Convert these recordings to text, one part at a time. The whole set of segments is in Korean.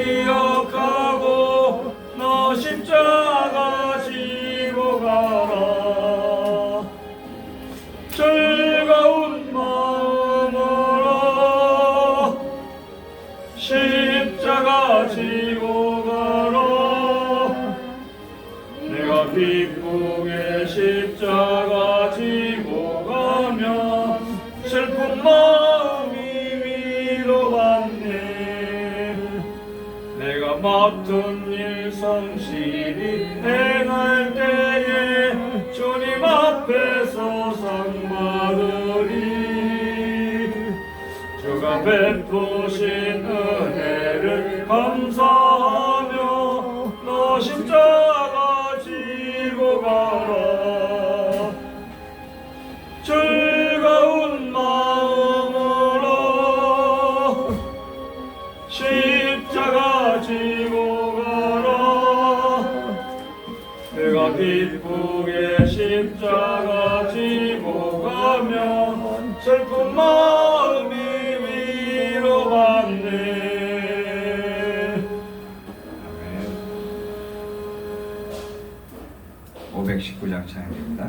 기억하고 너 십자가 지고 가라. 즐거운 마음으로 십자가 지고 가라. 내가 기쁘게 십자가 지고 가면 슬픈 마음이 위로받네. 내가 맡은 일 성실히 행할 때에 주님 앞에서 상 받으리. 주가 베푸신 은혜를 감사하며 너 십자가 지고 가라. 즐거운 마음으로 십자가 지고 가라. 내가 기쁘게 십자가 지고 가면 슬픈 마음이 위로받네. 519장 찬양입니다.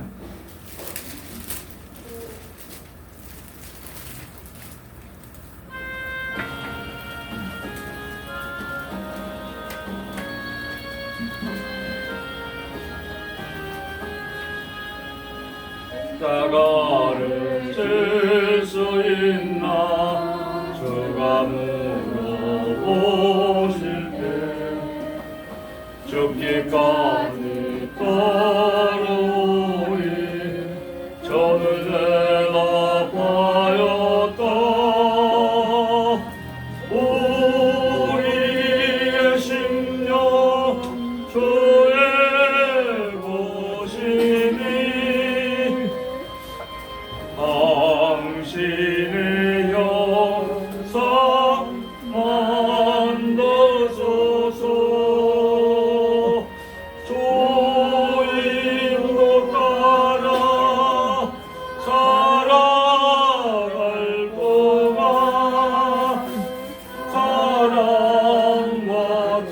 십자가를 질 수 있나 주가 물어보실 때 죽기까지 따르리. 저를 내다봐였다. 우리의 심령 주의 보시니 당신의 영상 만드소서. 주인도 따라 살아갈 동안 사랑과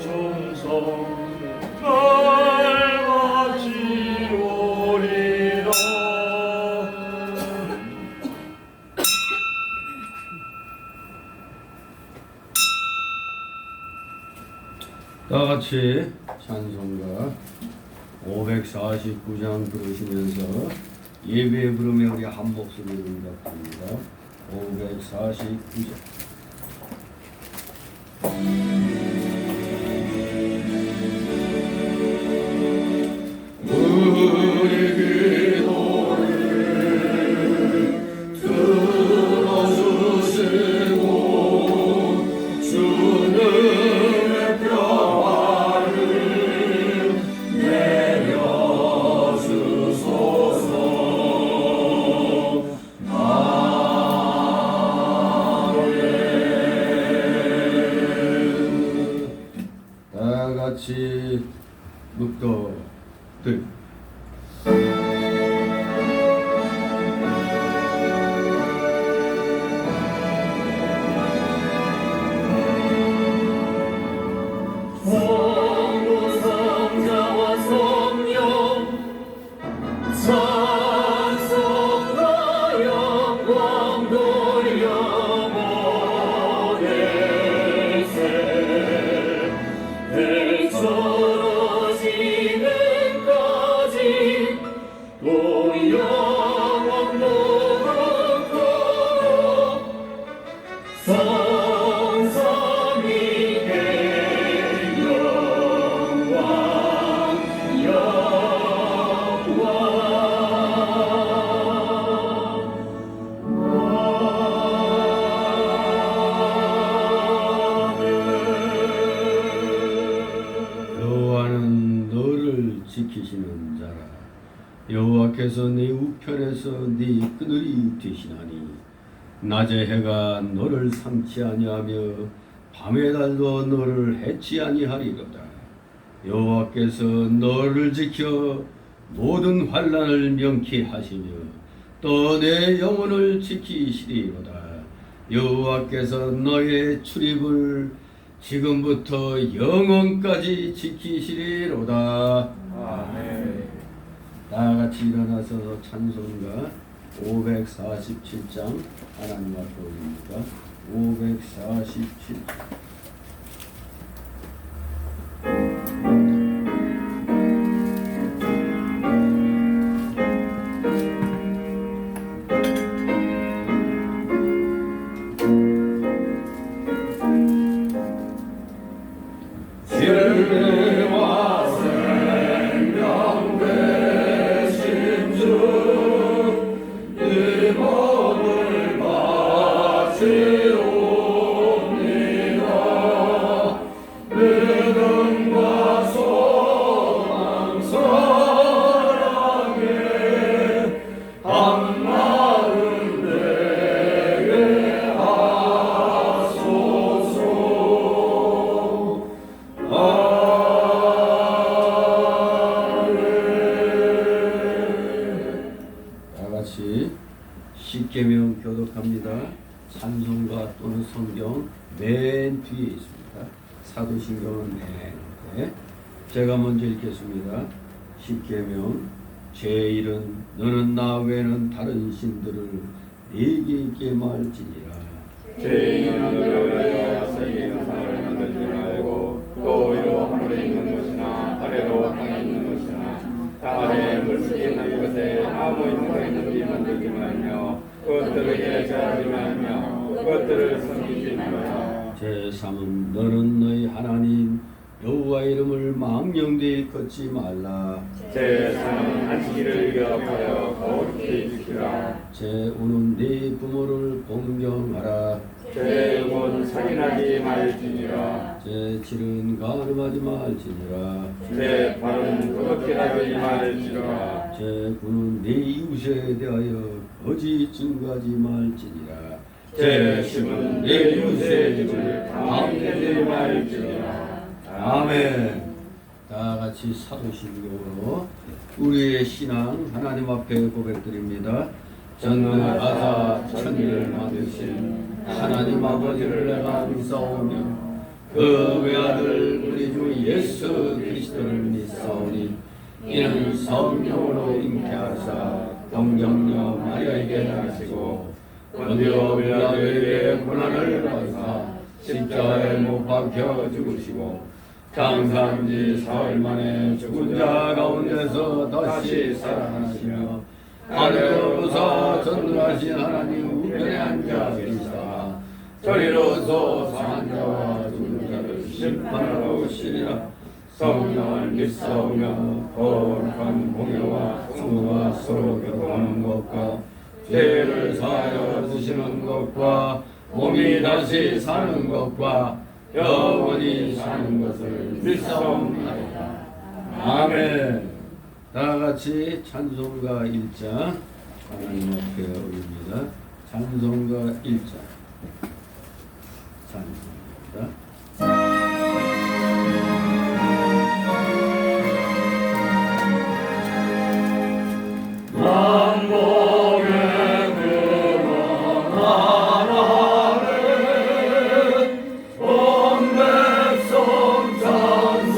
충성 날 바치오리라. 다 같이 찬송가 549장 부르시면서 예배 부르며 우리 한 목소리로 응답합니다. 549장. 우리 기도를 들어주시고 주는 같이 묵도들 성부성자와 성령 찬송과 영광 돌려보낼세. 떨어지는까지 또 영원 무릎 꿇어 성삼위의 영광 여호와는 너를 지키시는 자라. 여호와께서 네 우편에서 네 그늘이 되시나니 낮의 해가 너를 상치 아니하며 밤의 달도 너를 해치 아니하리로다. 여호와께서 너를 지켜 모든 환난을 명쾌하시며 또 내 영혼을 지키시리로다. 여호와께서 너의 출입을 지금부터 영원까지 지키시리로다. 아멘. 다 같이 일어나서 찬송가 547장 하나님 앞에 올립니다. 547. 진리와 생명 되신 주, 이 몸을 바치옵니다. 믿음과 소망 사랑에 한 마음 되게 하소서. 다 같이 십계명 교독합니다. 찬송가 또는 성경 맨 뒤에 있습니다. 사도신경은 맨 앞에. 제가 먼저 읽겠습니다. 십계명 제1은 너는 나 외에는 다른 신들을 네게 있게 말지니라. 죄인은 너를 세계는 사람을 만들지 말고 또 위로 하늘에 있는 것이나 아래로 땅에 있는 것이나 땅에 물속에 있는 것에 아무 있는 거 있는지 만들지 말며 그것들에게 절하지 말며 그것들을 섬기지 말라. 제3은 너는 너희 하나님 여호와 이름을 망령되이 걷지 말라. 제3은 안식일을 기억하여 거룩히 지키라. 제5는 네 부모를 공경하라. 제6은 살인하지 말지니라. 제7은 간음하지 말지니라. 제8은 도둑질하지 말지니라. 제9는 네 이웃에 대하여 거짓 증거하지 말지니라. 제10은 내 이웃의 집을 방해하지 말지니라. 아멘. 다 같이 사도신경으로 우리의 신앙 하나님 앞에 고백드립니다. 전능하사 천지를 만드신 하나님 아버지를 내가 믿사오며 그 외아들 우리 주 예수 그리스도를 믿사오니 이는 성령으로 잉태하사 동정녀 마리아에게 나시고 본디오 빌라도에게 고난을 받으사 십자가에 못 박혀 죽으시고 장사한 지 사흘 만에 죽은 자 가운데서 다시 살아나시며 하늘로서 전능하신 하나님 우편에 앉아 계시다. 저리로서 사한 자와 죽은 자를 심판하러 오시리라. 성령을 믿사오며 거룩한 공예와 성도가 서로 교통하는 것과 죄를 사하여 주시는 것과 몸이 다시 사는 것과 영원히 사는 것을 믿사옵나이다. 아멘. 다 같이 찬송가 1장 하나님 앞에 올립니다. 찬송가 1장 찬송입니다. 만복의 그런 나라를 온 백성 찬송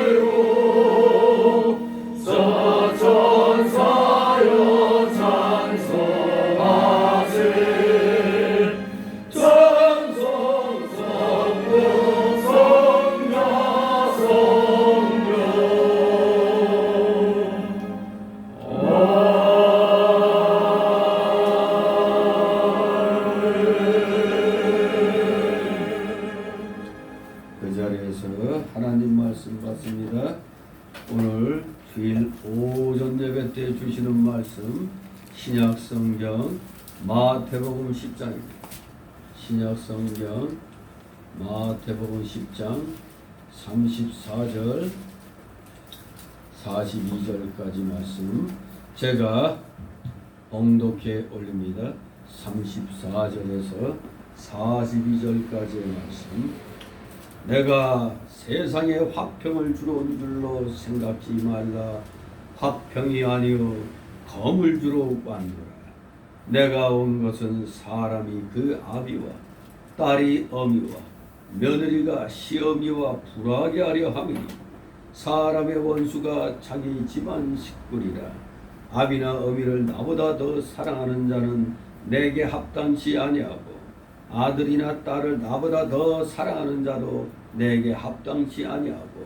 드리고 서천사여 찬송하시 찬송 성부 성자 성령 그 자리에서 하나님 말씀 받습니다. 오늘 주일 오전 예배 때 주시는 말씀 신약 성경 마태복음 10장입니다. 신약 성경 마태복음 10장 34절 42절까지 말씀 제가 봉독해 올립니다. 34절에서 42절까지의 말씀 내가 세상에 화평을 주러 온 줄로 생각지 말라. 화평이 아니요 검을 주러 왔노라. 내가 온 것은 사람이 그 아비와 딸이 어미와 며느리가 시어미와 불화하게 하려 함이니 사람의 원수가 자기 집안 식구리라. 아비나 어미를 나보다 더 사랑하는 자는 내게 합당치 아니하고 아들이나 딸을 나보다 더 사랑하는 자도 내게 합당치 아니하고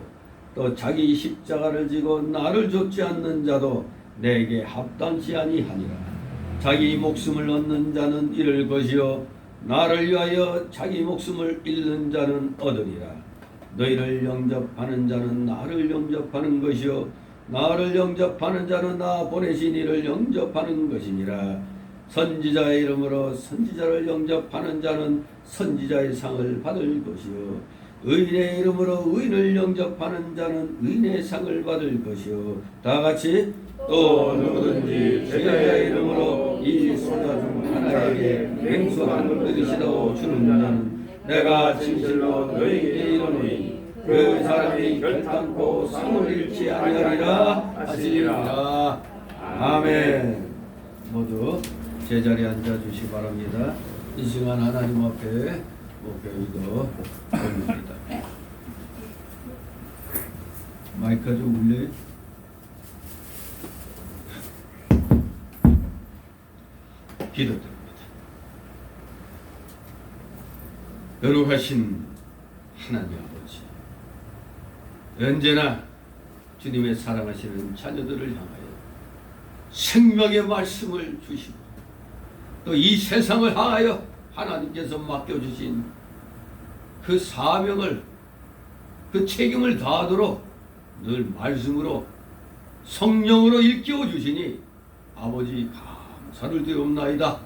또 자기 십자가를 지고 나를 좇지 않는 자도 내게 합당치 아니하니라. 자기 목숨을 얻는 자는 잃을 것이요 나를 위하여 자기 목숨을 잃는 자는 얻으리라. 너희를 영접하는 자는 나를 영접하는 것이요 나를 영접하는 자는 나 보내신 이를 영접하는 것이니라. 선지자의 이름으로 선지자를 영접하는 자는 선지자의 상을 받을 것이요 의인의 이름으로 의인을 영접하는 자는 의인의 상을 받을 것이요 다 같이 또 누구든지 제자의 이름으로 이 소자 중 하나에게 맹수 한 그릇이라도 주는 자는 내가 진실로 너희에게 이르노니 그 사람이 결단코 상을 잃지 아니하리라 하시리라. 아멘. 모두 제자리에 앉아 주시기 바랍니다. 이 시간 하나님 앞에 목표기도 올립니다. 마이크가 좀 울려요? 기도드립니다. 거룩하신 하나님 아버지, 언제나 주님의 사랑하시는 자녀들을 향하여 생명의 말씀을 주시고 또 이 세상을 향하여 하나님께서 맡겨주신 그 사명을 그 책임을 다하도록 늘 말씀으로 성령으로 일깨워 주시니 아버지 감사를 드리옵나이다.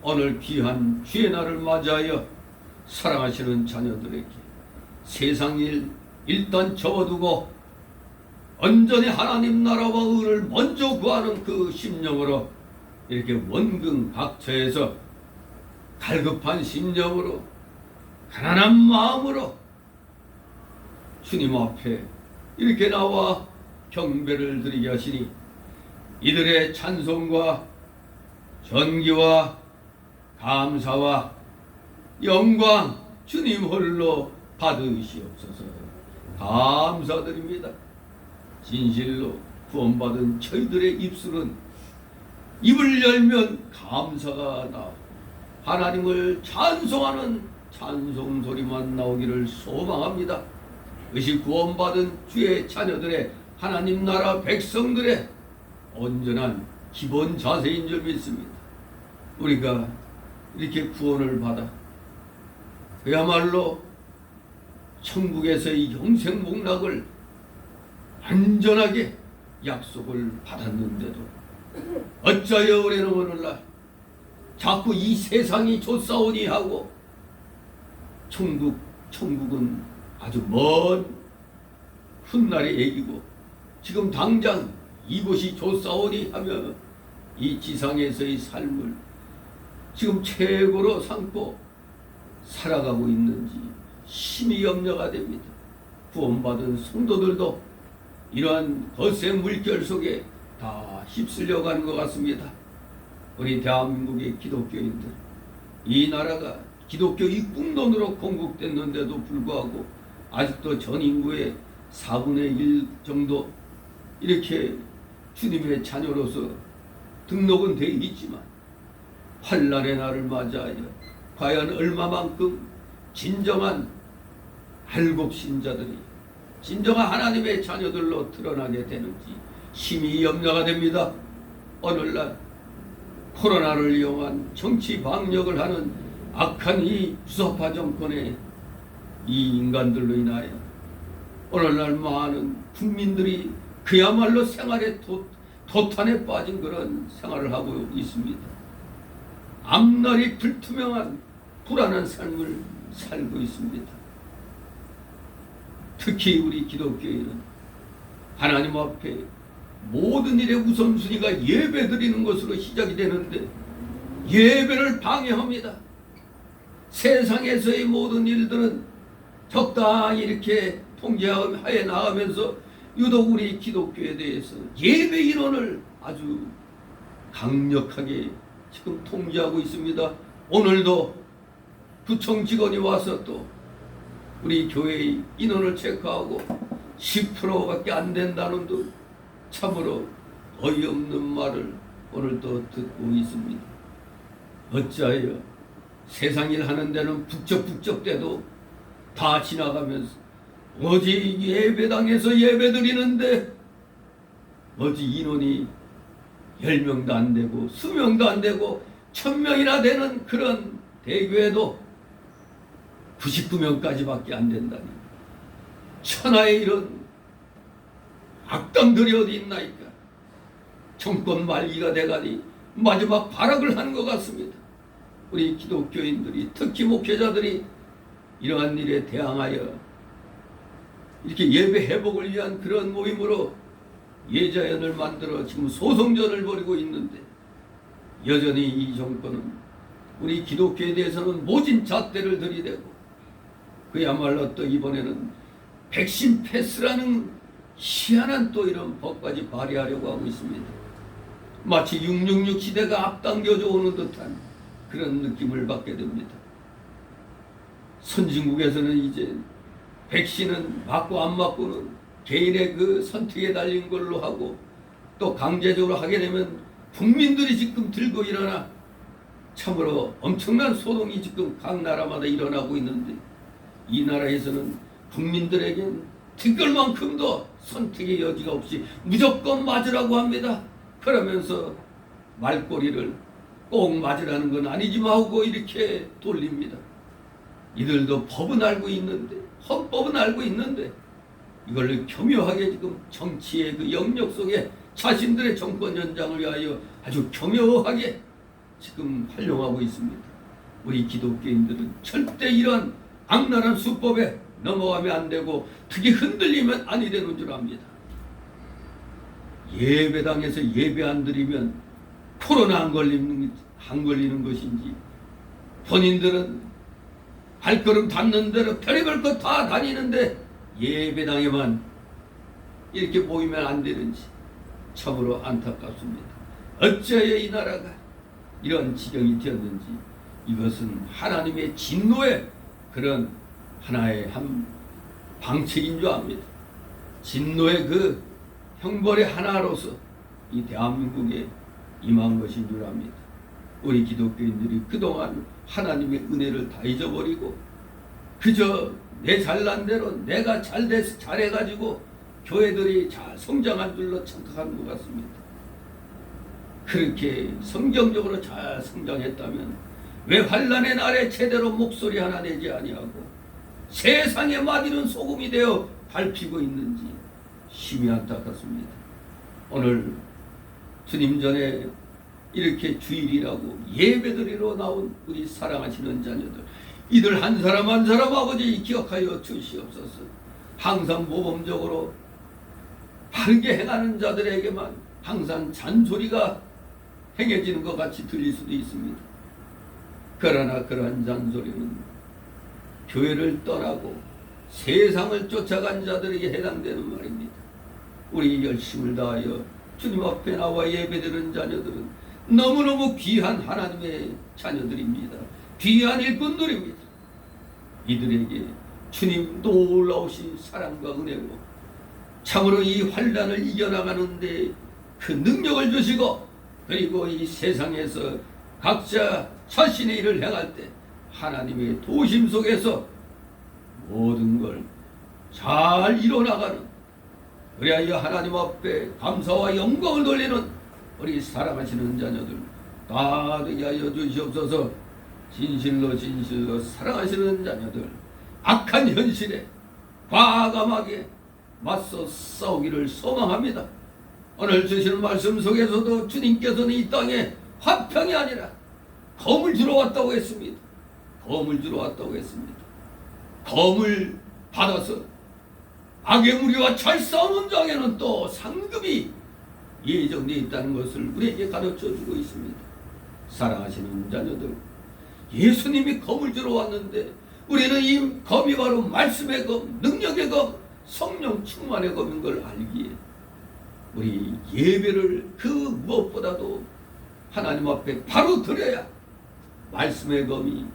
오늘 귀한 주의 날을 맞이하여 사랑하시는 자녀들에게 세상 일 일단 접어두고 온전히 하나님 나라와 의를 먼저 구하는 그 심령으로 이렇게 원근박처해서 갈급한 심령으로 가난한 마음으로 주님 앞에 이렇게 나와 경배를 드리게 하시니 이들의 찬송과 전기와 감사와 영광 주님 홀로 받으시옵소서. 감사드립니다. 진실로 구원받은 저희들의 입술은 입을 열면 감사가 나오고 하나님을 찬송하는 찬송 소리만 나오기를 소망합니다. 이것이 구원받은 주의 자녀들의 하나님 나라 백성들의 온전한 기본 자세인 줄 믿습니다. 우리가 이렇게 구원을 받아 그야말로 천국에서의 영생 복락을 안전하게 약속을 받았는데도 어찌하여 우리는 오늘날 자꾸 이 세상이 좋사오니 하고 천국은 아주 먼 훗날의 얘기고 지금 당장 이곳이 좋사오니 하며 이 지상에서의 삶을 지금 최고로 삼고 살아가고 있는지 심히 염려가 됩니다. 구원받은 성도들도 이러한 거센 물결 속에 다 휩쓸려 가는 것 같습니다. 우리 대한민국의 기독교인들, 이 나라가 기독교 입국론으로 건국됐는데도 불구하고 아직도 전 인구의 4분의 1 정도 이렇게 주님의 자녀로서 등록은 되어 있지만 환난의 날을 맞이하여 과연 얼마만큼 진정한 알곡 신자들이 진정한 하나님의 자녀들로 드러나게 되는지 심히 염려가 됩니다. 오늘날 코로나를 이용한 정치 방역을 하는 악한 이 주사파 정권의 이 인간들로 인하여 오늘날 많은 국민들이 그야말로 생활의 도탄에 빠진 그런 생활을 하고 있습니다. 앞날이 불투명한 불안한 삶을 살고 있습니다. 특히 우리 기독교인은 하나님 앞에 모든 일의 우선순위가 예배 드리는 것으로 시작이 되는데 예배를 방해합니다. 세상에서의 모든 일들은 적당히 이렇게 통제하여 나가면서 유독 우리 기독교에 대해서 예배 인원을 아주 강력하게 지금 통제하고 있습니다. 오늘도 구청 직원이 와서 또 우리 교회의 인원을 체크하고 10%밖에 안 된다는 듯 참으로 어이없는 말을 오늘 또 듣고 있습니다. 어찌하여 세상 일 하는 데는 북적북적대도 다 지나가면서 어지 예배당에서 예배드리는데 어지 인원이 10명도 안 되고 20명도 안 되고 1000명이나 되는 그런 대교회도 99명까지밖에 안 된다니, 천하에 이런 악당들이 어디 있나이까. 정권 말기가 돼가니 마지막 발악을 하는 것 같습니다. 우리 기독교인들이, 특히 목회자들이 이러한 일에 대항하여 이렇게 예배 회복을 위한 그런 모임으로 예자연을 만들어 지금 소송전을 벌이고 있는데, 여전히 이 정권은 우리 기독교에 대해서는 모진 잣대를 들이대고 그야말로 또 이번에는 백신 패스라는 희한한 또 이런 법까지 발의하려고 하고 있습니다. 마치 666 시대가 앞당겨져 오는 듯한 그런 느낌을 받게 됩니다. 선진국에서는 이제 백신은 맞고 안 맞고는 개인의 그 선택에 달린 걸로 하고, 또 강제적으로 하게 되면 국민들이 지금 들고 일어나 참으로 엄청난 소동이 지금 각 나라마다 일어나고 있는데, 이 나라에서는 국민들에겐 티끌만큼도 선택의 여지가 없이 무조건 맞으라고 합니다. 그러면서 말꼬리를 꼭 맞으라는 건 아니지만 하고 이렇게 돌립니다. 이들도 법은 알고 있는데, 헌법은 알고 있는데 이걸 교묘하게 지금 정치의 그 영역 속에 자신들의 정권 연장을 위하여 아주 교묘하게 지금 활용하고 있습니다. 우리 기독교인들은 절대 이런 악랄한 수법에 넘어가면 안 되고, 특히 흔들리면 아니 되는 줄 압니다. 예배당에서 예배 안 드리면 코로나 안 걸리는 것인지, 본인들은 발걸음 닿는 대로 별의별 것 다 다니는데 예배당에만 이렇게 모이면 안 되는지 참으로 안타깝습니다. 어찌하여 이 나라가 이런 지경이 되었는지, 이것은 하나님의 진노의 그런 하나의 한 방책인 줄 압니다. 진노의 그 형벌의 하나로서 이 대한민국에 임한 것인 줄 압니다. 우리 기독교인들이 그동안 하나님의 은혜를 다 잊어버리고 그저 내 잘난 대로 내가 잘해가지고 교회들이 잘 성장한 줄로 착각하는 것 같습니다. 그렇게 성경적으로 잘 성장했다면 왜 환난의 날에 제대로 목소리 하나 내지 아니하고 세상에 마디는 소금이 되어 밟히고 있는지 심히 안타깝습니다. 오늘 주님 전에 이렇게 주일이라고 예배드리러 나온 우리 사랑하시는 자녀들, 이들 한 사람 한 사람 아버지 기억하여 주시옵소서. 항상 모범적으로 바르게 행하는 자들에게만 항상 잔소리가 행해지는 것 같이 들릴 수도 있습니다. 그러나 그러한 잔소리는 교회를 떠나고 세상을 쫓아간 자들에게 해당되는 말입니다. 우리 열심을 다하여 주님 앞에 나와 예배드리는 자녀들은 너무너무 귀한 하나님의 자녀들입니다. 귀한 일꾼들입니다. 이들에게 주님 놀라우신 사랑과 은혜로 참으로 이 환난을 이겨나가는데 그 능력을 주시고, 그리고 이 세상에서 각자 자신의 일을 행할 때 하나님의 도심 속에서 모든 걸 잘 이뤄나가는, 그래야 하나님 앞에 감사와 영광을 돌리는 우리 사랑하시는 자녀들 다 되게 하여 주시옵소서. 진실로 진실로 사랑하시는 자녀들, 악한 현실에 과감하게 맞서 싸우기를 소망합니다. 오늘 주시는 말씀 속에서도 주님께서는 이 땅에 화평이 아니라 검을 주러 왔다고 했습니다. 검을 주러 왔다고 했습니다. 검을 받아서 악의 무리와 잘 싸우는 자에게는 또 상급이 예정되어 있다는 것을 우리에게 가르쳐주고 있습니다. 사랑하시는 자녀들, 예수님이 검을 주러 왔는데 우리는 이 검이 바로 말씀의 검, 능력의 검, 성령 충만의 검인 걸 알기에 우리 예배를 그 무엇보다도 하나님 앞에 바로 드려야 말씀의 검이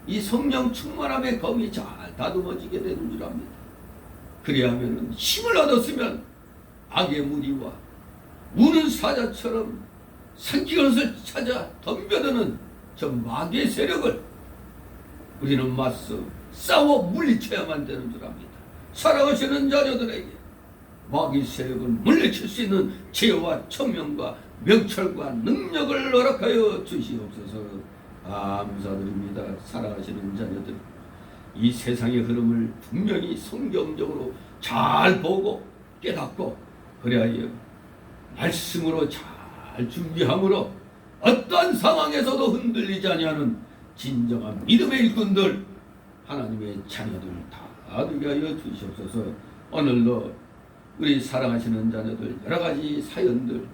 이 성령 충만함의 검이 잘 다듬어지게 되는 줄 압니다. 그리하면 힘을 얻었으면 악의 무리와 우는 사자처럼 생기 것을 찾아 덤벼드는 저 마귀의 세력을 우리는 맞서 싸워 물리쳐야만 되는 줄 압니다. 사랑하시는 자녀들에게 마귀 세력을 물리칠 수 있는 지혜와 청명과 명철과 능력을 허락하여 주시옵소서. 감사드립니다. 사랑하시는 자녀들, 이 세상의 흐름을 분명히 성경적으로 잘 보고 깨닫고 그리하여 말씀으로 잘 준비함으로 어떠한 상황에서도 흔들리지 아니하는 진정한 믿음의 일꾼들, 하나님의 자녀들 다 되게 하여 주시옵소서. 오늘도 우리 사랑하시는 자녀들 여러 가지 사연들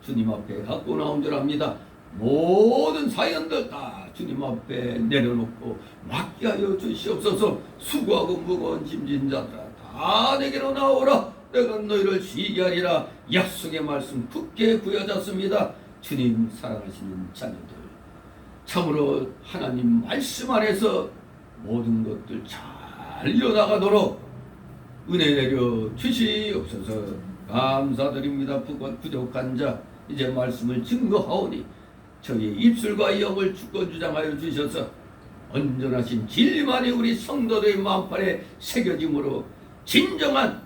주님 앞에 갖고 나온 줄 압니다. 모든 사연들 다 주님 앞에 내려놓고 맡게 하여 주시옵소서. 수고하고 무거운 짐진 자들아 다 내게로 나오라. 내가 너희를 쉬게 하리라. 약속의 말씀 굳게 부여잡습니다. 주님 사랑하시는 자녀들, 참으로 하나님 말씀 안에서 모든 것들 잘 이뤄나가도록 은혜 내려 주시옵소서. 감사드립니다. 부족한 자 이제 말씀을 증거하오니 저희 입술과 영을 주권 주장하여 주셔서 온전하신 진리만이 우리 성도들의 마음판에 새겨짐으로 진정한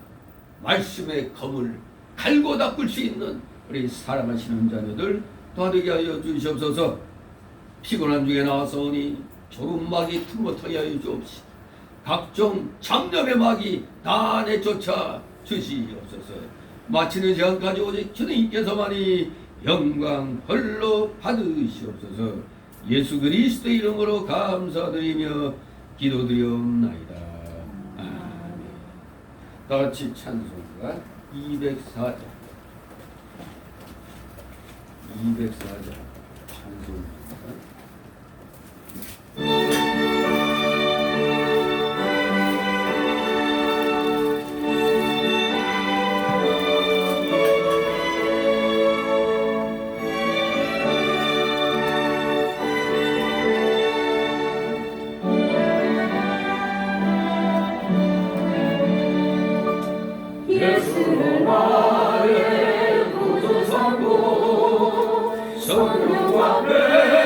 말씀의 검을 갈고 닦을 수 있는 우리 사랑하시는 자녀들 도와주게 하여 주시옵소서. 피곤한 중에 나와서오니 조rum마귀 틈 못하게 하여 주옵시고 각종 잡념의 마귀 다 내쫓아 주시옵소서. 마치는 시간까지 오직 주님께서만이 영광 홀로 받으시옵소서. 예수 그리스도의 이름으로 감사드리며 기도드리옵나이다. 아멘. 다같이 찬송가 204장 찬송가 예수는 나의 구주 삼고 성령 앞에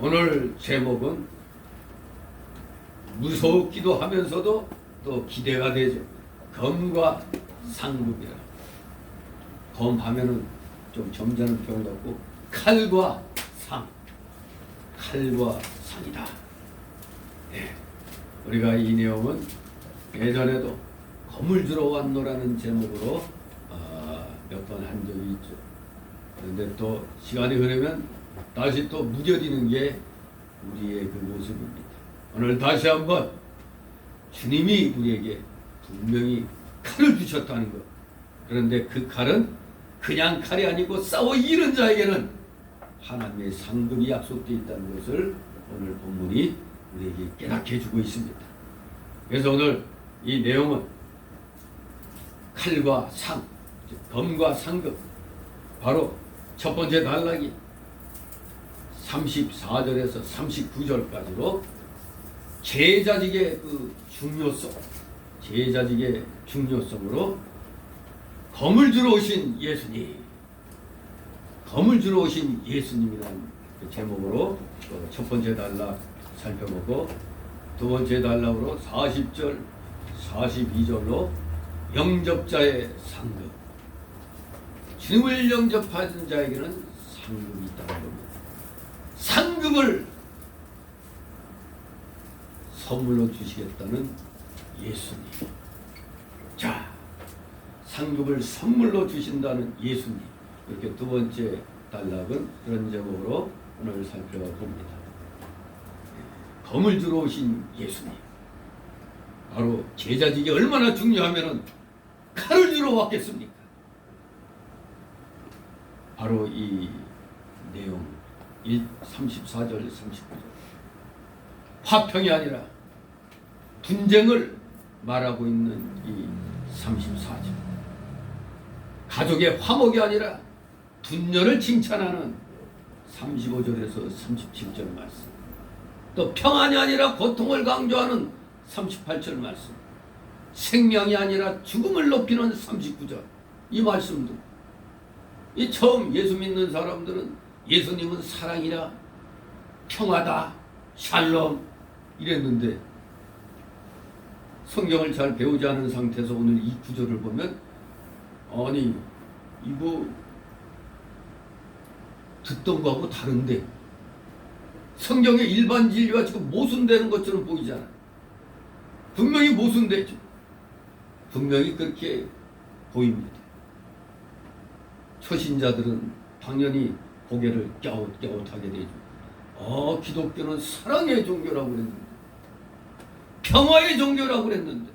오늘 제목은 무섭기도 하면서도 또 기대가 되죠. 검과 상급이라. 검 하면은 좀 점잖은 표현 같고 칼과 상, 칼과 상이다. 예. 우리가 이 내용은 예전에도 검을 주러 왔노라는 제목으로 몇 번 한 적이 있죠. 그런데 또 시간이 흐르면 다시 또 무뎌지는 게 우리의 그 모습입니다. 오늘 다시 한번 주님이 우리에게 분명히 칼을 주셨다는 것. 그런데 그 칼은 그냥 칼이 아니고 싸워 이기는 자에게는 하나님의 상급이 약속되어 있다는 것을 오늘 본문이 우리에게 깨닫게 해주고 있습니다. 그래서 오늘 이 내용은 칼과 상, 검과 상급, 바로 첫 번째 단락이 34절에서 39절까지로 제자직의 그 중요성, 제자직의 중요성으로 검을 주러 오신 예수님, 검을 주러 오신 예수님이라는 그 제목으로 첫 번째 단락 살펴보고, 두 번째 단락으로 40절, 42절로 영접자의 상급, 주님을 영접하는 자에게는 상급이 있다는 겁니다. 상급을 선물로 주시겠다는 예수님. 자, 상급을 선물로 주신다는 예수님. 이렇게 두 번째 단락은 그런 제목으로 오늘 살펴봅니다. 검을 주러 오신 예수님. 바로 제자직이 얼마나 중요하면은 칼을 주러 왔겠습니까? 바로 이 내용 34절 39절 화평이 아니라 분쟁을 말하고 있는 이 34절, 가족의 화목이 아니라 분열을 칭찬하는 35절에서 37절 말씀, 또 평안이 아니라 고통을 강조하는 38절 말씀, 생명이 아니라 죽음을 높이는 39절 이 말씀도, 이 처음 예수 믿는 사람들은 예수님은 사랑이라 평화다 샬롬 이랬는데, 성경을 잘 배우지 않은 상태에서 오늘 이 구절을 보면 아니 이거 듣던 거하고 다른데, 성경의 일반 진리와 지금 모순되는 것처럼 보이잖아요. 분명히 모순되죠. 분명히 그렇게 보입니다. 초신자들은 당연히 고개를 갸웃갸웃하게 되죠. 기독교는 사랑의 종교라고 그랬는데, 평화의 종교라고 그랬는데,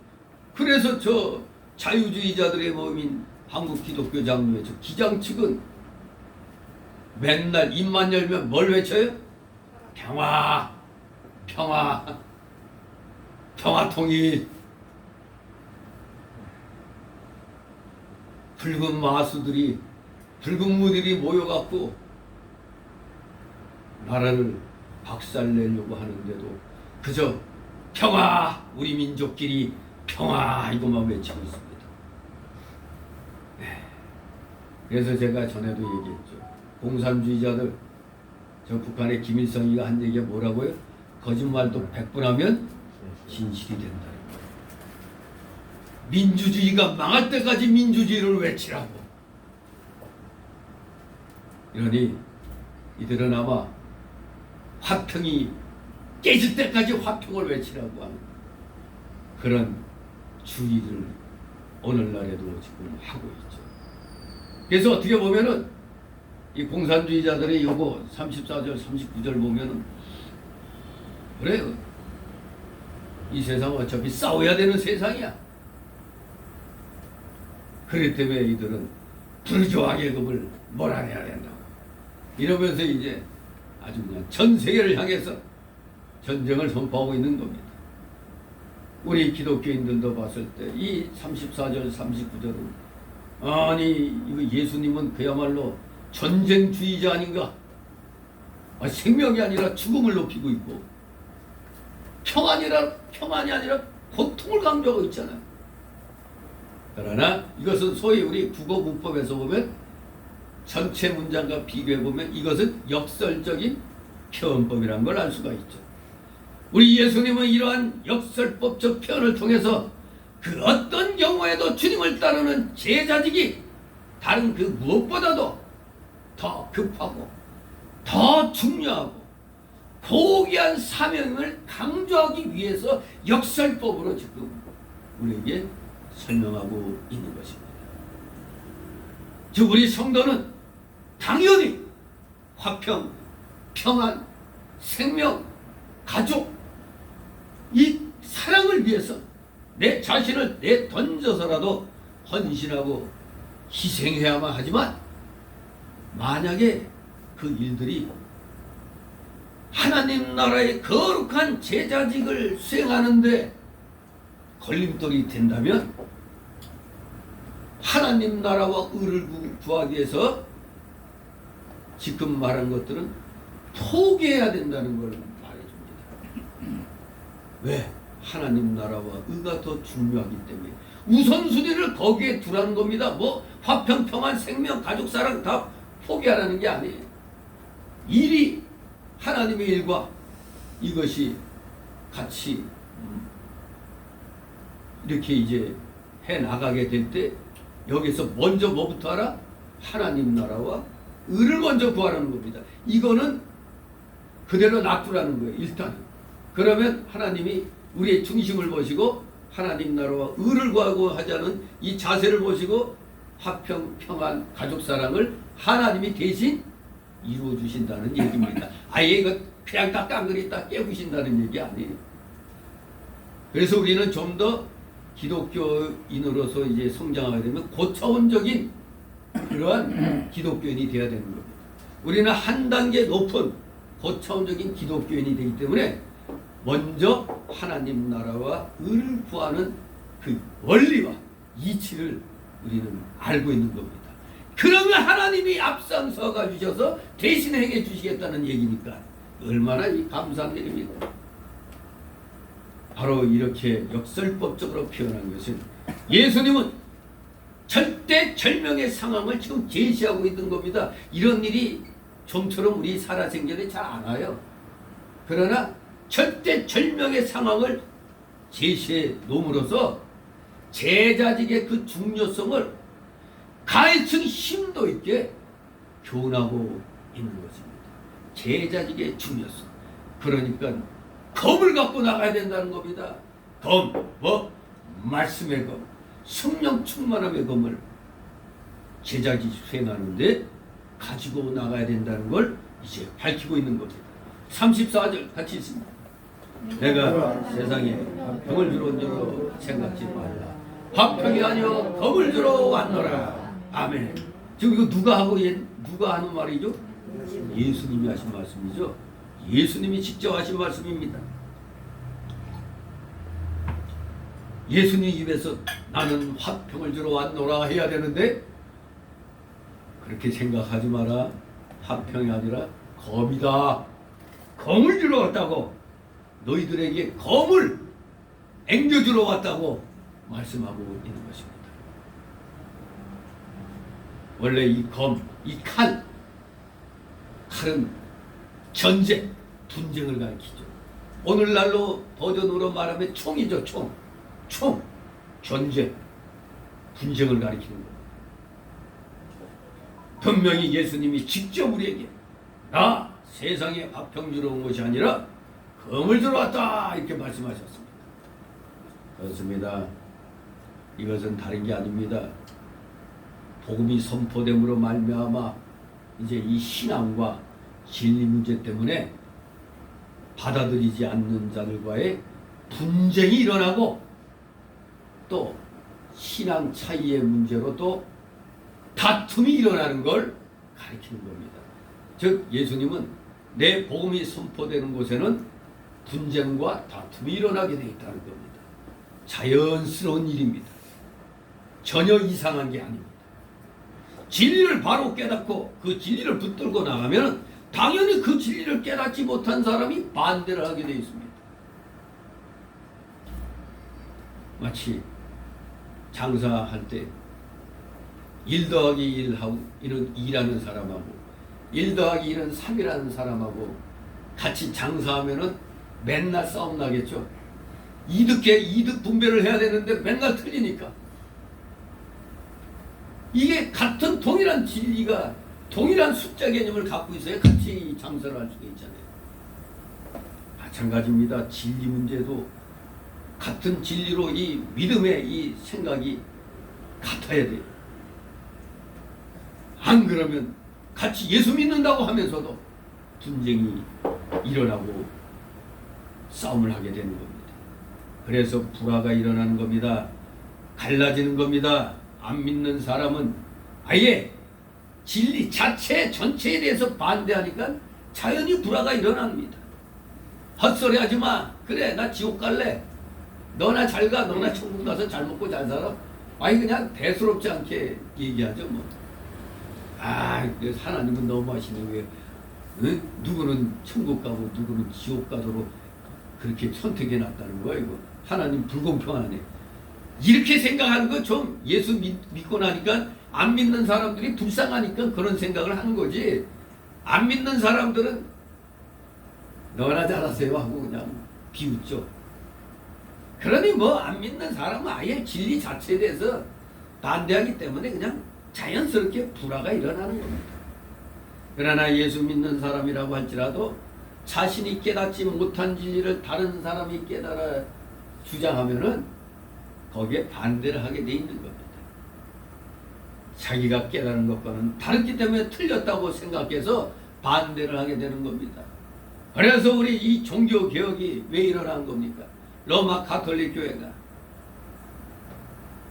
그래서 저 자유주의자들의 모임인 한국기독교장로회 저 기장 측은 맨날 입만 열면 뭘 외쳐요? 평화, 평화, 평화 통일. 붉은 마수들이, 붉은 무들이 모여갖고 나라를 박살내려고 하는데도 그저 평화, 우리 민족끼리 평화 이것만 외치고 있습니다. 그래서 제가 전에도 얘기했죠. 공산주의자들, 저 북한의 김일성이가 한 얘기가 뭐라고요? 거짓말도 100번 하면 진실이 된다. 민주주의가 망할 때까지 민주주의를 외치라고. 이러니 이들은 아마 화평이 깨질 때까지 화평을 외치라고 하는 그런 주의를 오늘날에도 지금 하고 있죠. 그래서 어떻게 보면은 이 공산주의자들의 요거 34절 39절 보면은 그래요. 이 세상은 어차피 싸워야 되는 세상이야. 그렇기 때문에 이들은 부르주아 계급을 몰아내야 된다고 이러면서 이제 아주 그냥 전 세계를 향해서 전쟁을 선포하고 있는 겁니다. 우리 기독교인들도 봤을 때 이 34절 39절은 아니 이거 예수님은 그야말로 전쟁주의자 아닌가? 생명이 아니라 죽음을 높이고 있고 평안이 아니라 고통을 강조하고 있잖아요. 그러나 이것은 소위 우리 국어 문법에서 보면 전체 문장과 비교해 보면 이것은 역설적인 표현법이란 걸 알 수가 있죠. 우리 예수님은 이러한 역설법적 표현을 통해서 그 어떤 경우에도 주님을 따르는 제자직이 다른 그 무엇보다도 더 급하고 더 중요하고 고귀한 사명을 강조하기 위해서 역설법으로 지금 우리에게 설명하고 있는 것입니다. 즉 우리 성도는 당연히 화평, 평안, 생명, 가족 이 사랑을 위해서 내 자신을 내던져서라도 헌신하고 희생해야만 하지만 만약에 그 일들이 하나님 나라의 거룩한 제자직을 수행하는데 걸림돌이 된다면 하나님 나라와 의를 구하기 위해서 지금 말한 것들은 포기해야 된다는 걸 말해줍니다. 왜? 하나님 나라와 의가 더 중요하기 때문에 우선순위를 거기에 두라는 겁니다. 뭐 화평, 평안, 생명, 가족 사랑 다 포기하라는 게 아니에요. 일이 하나님의 일과 이것이 같이 이렇게 이제 해 나가게 될 때 여기서 먼저 뭐부터 하라? 하나님 나라와 의를 먼저 구하라는 겁니다. 이거는 그대로 놔두라는 거예요. 일단 그러면 하나님이 우리의 중심을 보시고 하나님 나라와 의를 구하고 하자는 이 자세를 보시고 화평, 평안, 가족 사랑을 하나님이 대신 이루어 주신다는 얘기입니다. 아예 이거 그냥 딱 깡그리 딱 깨부신다는 얘기 아니에요. 그래서 우리는 좀 더 기독교인으로서 이제 성장하게 되면 고차원적인 그러한 기독교인이 되어야 되는 겁니다. 우리는 한 단계 높은 고차원적인 기독교인이 되기 때문에 먼저 하나님 나라와 의를 구하는 그 원리와 이치를 우리는 알고 있는 겁니다. 그러면 하나님이 앞장서가 주셔서 대신 행해 주시겠다는 얘기니까 얼마나 감사한 일입니다. 바로 이렇게 역설법적으로 표현한 것은 예수님은 절대절명의 상황을 지금 제시하고 있는 겁니다. 이런 일이 좀처럼 우리 살아생전에 잘 안 와요. 그러나 절대절명의 상황을 제시해 놓음으로써 제자직의 그 중요성을 가해층 심도 있게 교훈하고 있는 것입니다. 제자직의 중요성. 그러니까 검을 갖고 나가야 된다는 겁니다. 검, 뭐? 말씀의 검, 성령 충만함의 검을 제자직 수행하는데 가지고 나가야 된다는 걸 이제 밝히고 있는 겁니다. 34절 같이 있습니다. 내가 세상에 병을 주러 온 줄로 생각지 말라. 화평이 아니요 검을 주러 왔노라. 아멘. 지금 이거 누가 하는 말이죠? 예수님이 하신 말씀이죠. 예수님이 직접 하신 말씀입니다. 예수님 입에서 나는 화평을 주러 왔노라 해야 되는데 그렇게 생각하지 마라. 화평이 아니라 검이다. 검을 주러 왔다고. 너희들에게 검을 앵겨주러 왔다고 말씀하고 있는 것입니다. 원래 이 검, 이 칼은 전쟁, 분쟁을 가리키죠. 오늘날로 버전으로 말하면 총이죠. 총, 전쟁, 분쟁을 가리키는 겁니다. 분명히 예수님이 직접 우리에게 나 세상에 화평 주러 온 것이 아니라 검을 주러 왔다 이렇게 말씀하셨습니다. 그렇습니다. 이것은 다른 게 아닙니다. 복음이 선포됨으로 말미암아 이제 이 신앙과 진리 문제 때문에 받아들이지 않는 자들과의 분쟁이 일어나고 또 신앙 차이의 문제로 또 다툼이 일어나는 걸 가리키는 겁니다. 즉 예수님은 내 복음이 선포되는 곳에는 분쟁과 다툼이 일어나게 되어 있다는 겁니다. 자연스러운 일입니다. 전혀 이상한 게 아닙니다. 진리를 바로 깨닫고 그 진리를 붙들고 나가면 당연히 그 진리를 깨닫지 못한 사람이 반대를 하게 되어 있습니다. 마치 장사할 때 1 더하기 1하고 이런 2라는 사람하고 1 더하기 1은 3이라는 사람하고 같이 장사하면은 맨날 싸움 나겠죠. 이득 분배를 해야 되는데 맨날 틀리니까. 이게 같은 동일한 진리가 동일한 숫자 개념을 갖고 있어야 같이 장사를 할 수가 있잖아요. 마찬가지입니다. 진리 문제도 같은 진리로 이 믿음의 이 생각이 같아야 돼요. 안 그러면 같이 예수 믿는다고 하면서도 분쟁이 일어나고 싸움을 하게 되는 겁니다. 그래서 불화가 일어나는 겁니다. 갈라지는 겁니다. 안 믿는 사람은 아예 진리 자체 전체에 대해서 반대하니까 자연히 불화가 일어납니다. 헛소리 하지 마. 그래 나 지옥 갈래. 너나 잘 가. 너나 천국 가서 잘 먹고 잘 살아. 아니 그냥 대수롭지 않게 얘기하죠 뭐. 하나님은 너무하시네. 왜 응? 누구는 천국 가고 누구는 지옥 가도록 그렇게 선택해 놨다는 거야 이거. 하나님 불공평하네. 이렇게 생각하는 거 좀 예수 믿고 나니까 안 믿는 사람들이 불쌍하니까 그런 생각을 하는 거지. 안 믿는 사람들은 너나 잘하세요 하고 그냥 비웃죠. 그러니 뭐 안 믿는 사람은 아예 진리 자체에 대해서 반대하기 때문에 그냥 자연스럽게 불화가 일어나는 겁니다. 그러나 예수 믿는 사람이라고 할지라도 자신이 깨닫지 못한 진리를 다른 사람이 깨달아 주장하면은 거기에 반대를 하게 돼 있는 겁니다. 자기가 깨달은 것과는 다르기 때문에 틀렸다고 생각해서 반대를 하게 되는 겁니다. 그래서 우리 이 종교 개혁이 왜 일어난 겁니까? 로마 가톨릭 교회가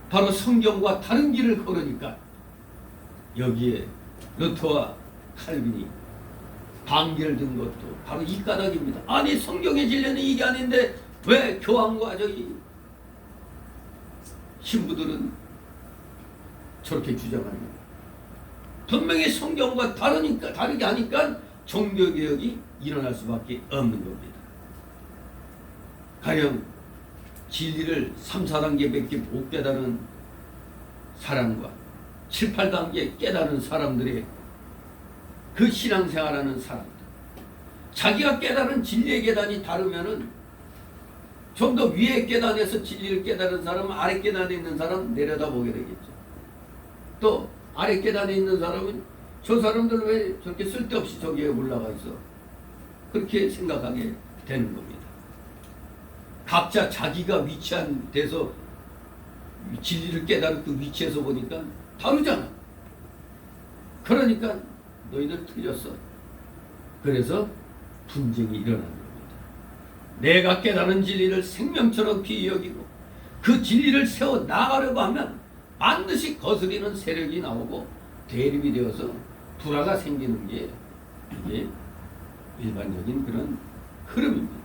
바로 성경과 다른 길을 걸으니까 여기에 루터와 칼빈이 반기를 든 것도 바로 이 까닭입니다. 아니 성경의 진리는 이게 아닌데 왜 교황과 저기 신부들은 저렇게 주장하는 거예요. 분명히 성경과 다르게 하니까 종교개혁이 일어날 수밖에 없는 겁니다. 가령 진리를 3, 4단계밖에 못 깨달은 사람과 7, 8단계 깨달은 사람들의 그 신앙생활하는 사람들, 자기가 깨달은 진리의 계단이 다르면은 좀 더 위에 계단에서 진리를 깨달은 사람은 아래 계단에 있는 사람 내려다보게 되겠죠. 또 아래 계단에 있는 사람은 저 사람들 왜 저렇게 쓸데없이 저기에 올라가 있어? 그렇게 생각하게 되는 겁니다. 각자 자기가 위치한 데서 진리를 깨달은 그 위치에서 보니까 다르잖아. 그러니까 너희들 틀렸어. 그래서 분쟁이 일어나는 겁니다. 내가 깨달은 진리를 생명처럼 귀히 여기고 그 진리를 세워 나가려고 하면 반드시 거스리는 세력이 나오고 대립이 되어서 불화가 생기는 게 이게 일반적인 그런 흐름입니다.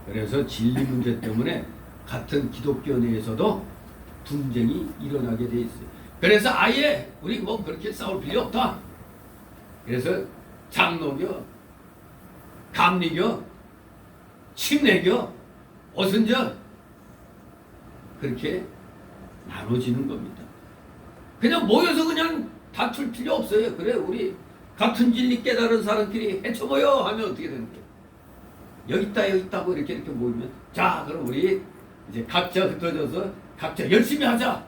그래서 진리 문제 때문에 같은 기독교 내에서도 분쟁이 일어나게 돼 있어요. 그래서 아예 우리 뭐 그렇게 싸울 필요 없다. 그래서 장로교, 감리교, 침례교, 오순절 그렇게 나눠지는 겁니다. 그냥 모여서 그냥 다툴 필요 없어요. 그래 우리 같은 진리 깨달은 사람끼리 헤쳐 모여 하면 어떻게 되는 거예요? 여기 있다고 이렇게 모이면 자 그럼 우리 이제 각자 흩어져서 각자 열심히 하자.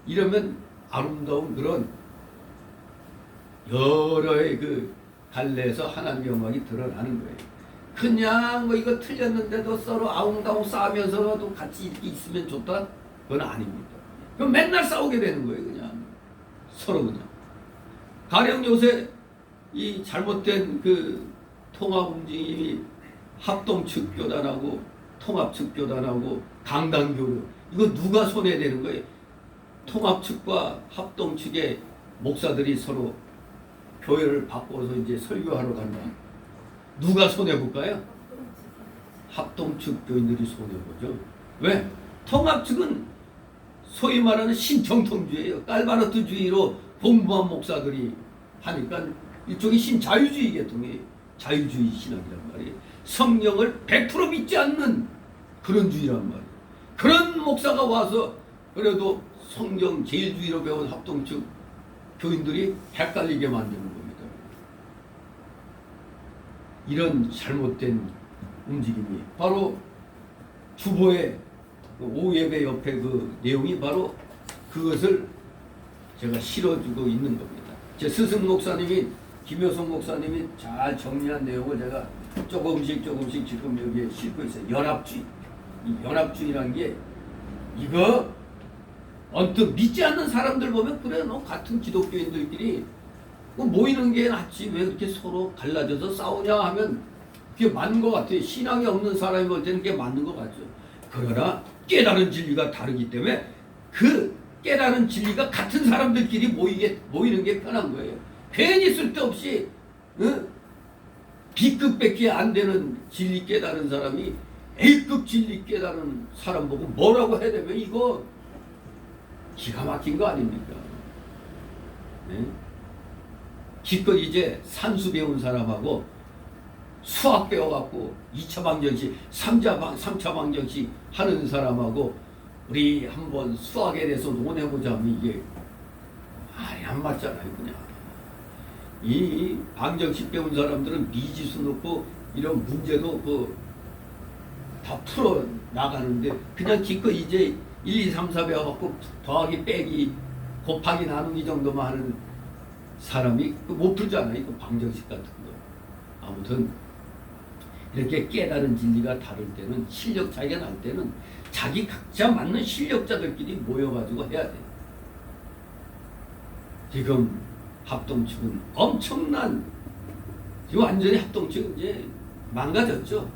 이러면 아름다운 그런 여러의 그 갈래에서 하나님의 영광이 드러나는 거예요. 그냥 뭐 이거 틀렸는데도 서로 아웅다웅 싸우면서도 같이 이렇게 있으면 좋다? 그건 아닙니다. 그럼 맨날 싸우게 되는 거예요. 그냥 서로 그냥. 가령 요새 이 잘못된 그 통합 움직임이 합동 측 교단하고 통합 측 교단하고 강단교류 이거 누가 손해되는 거예요? 통합 측과 합동 측의 목사들이 서로 교회를 바꿔서 이제 설교하러 간다. 누가 손해볼까요? 합동 측 교인들이 손해보죠. 왜? 통합 측은 소위 말하는 신정통주의예요. 깔바르트주의로 공부한 목사들이 하니까 이쪽이 신자유주의 계통이에요. 자유주의 신학이란 말이에요. 성령을 100% 믿지 않는 그런 주의란 말이에요. 그런 목사가 와서 그래도 성경 제일주의로 배운 합동측 교인들이 헷갈리게 만드는 겁니다. 이런 잘못된 움직임이 바로 주보의 오예배 옆에 그 내용이 바로 그것을 제가 실어주고 있는 겁니다. 제 스승 목사님이 김효성 목사님이 잘 정리한 내용을 제가 조금씩 지금 여기에 싣고 있어요. 연합주의. 이 연합주의라는 게 이거 언뜻 믿지 않는 사람들 보면 그래 너 같은 기독교인들끼리 모이는 게 낫지 왜 그렇게 서로 갈라져서 싸우냐 하면 그게 맞는 것 같아요. 신앙이 없는 사람이 볼 때는 그게 맞는 것 같죠. 그러나 깨달은 진리가 다르기 때문에 그 깨달은 진리가 같은 사람들끼리 모이는 게 편한 거예요. 괜히 쓸데없이 B급밖에 안 되는 진리 깨달은 사람이 A급 진리 깨달은 사람 보고 뭐라고 해야 되면 이거 기가 막힌 거 아닙니까? 네? 기껏 이제 산수 배운 사람하고 수학 배워갖고 2차 방정식, 3차 방정식 하는 사람하고 우리 한번 수학에 대해서 논해보자 하면 이게 말이 안 맞잖아요. 그냥 이 방정식 배운 사람들은 미지수 놓고 이런 문제도 다 풀어 나가는데 그냥 기껏 이제 1, 2, 3, 4 배워갖고 더하기 빼기 곱하기 나누기 정도만 하는 사람이 못 풀잖아요. 이거 방정식 같은 거. 아무튼 이렇게 깨달은 진리가 다를 때는 실력 차이가 날 때는 자기 각자 맞는 실력자들끼리 모여가지고 해야 돼요. 지금 합동측은 엄청난 지금 완전히 합동측은 이제 망가졌죠.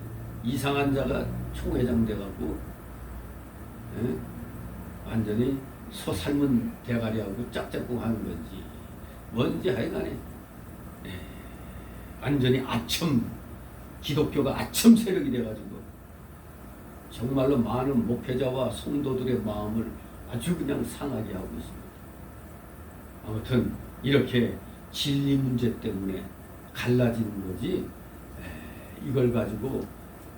이상한 자가 총회장 돼갖고 완전히 소 삶은 대가리하고 짝짝꿍 하는 건지 뭔지 하여간에 완전히 기독교가 아첨 세력이 돼가지고 정말로 많은 목회자와 성도들의 마음을 아주 그냥 상하게 하고 있습니다. 아무튼 이렇게 진리 문제 때문에 갈라지는 거지 이걸 가지고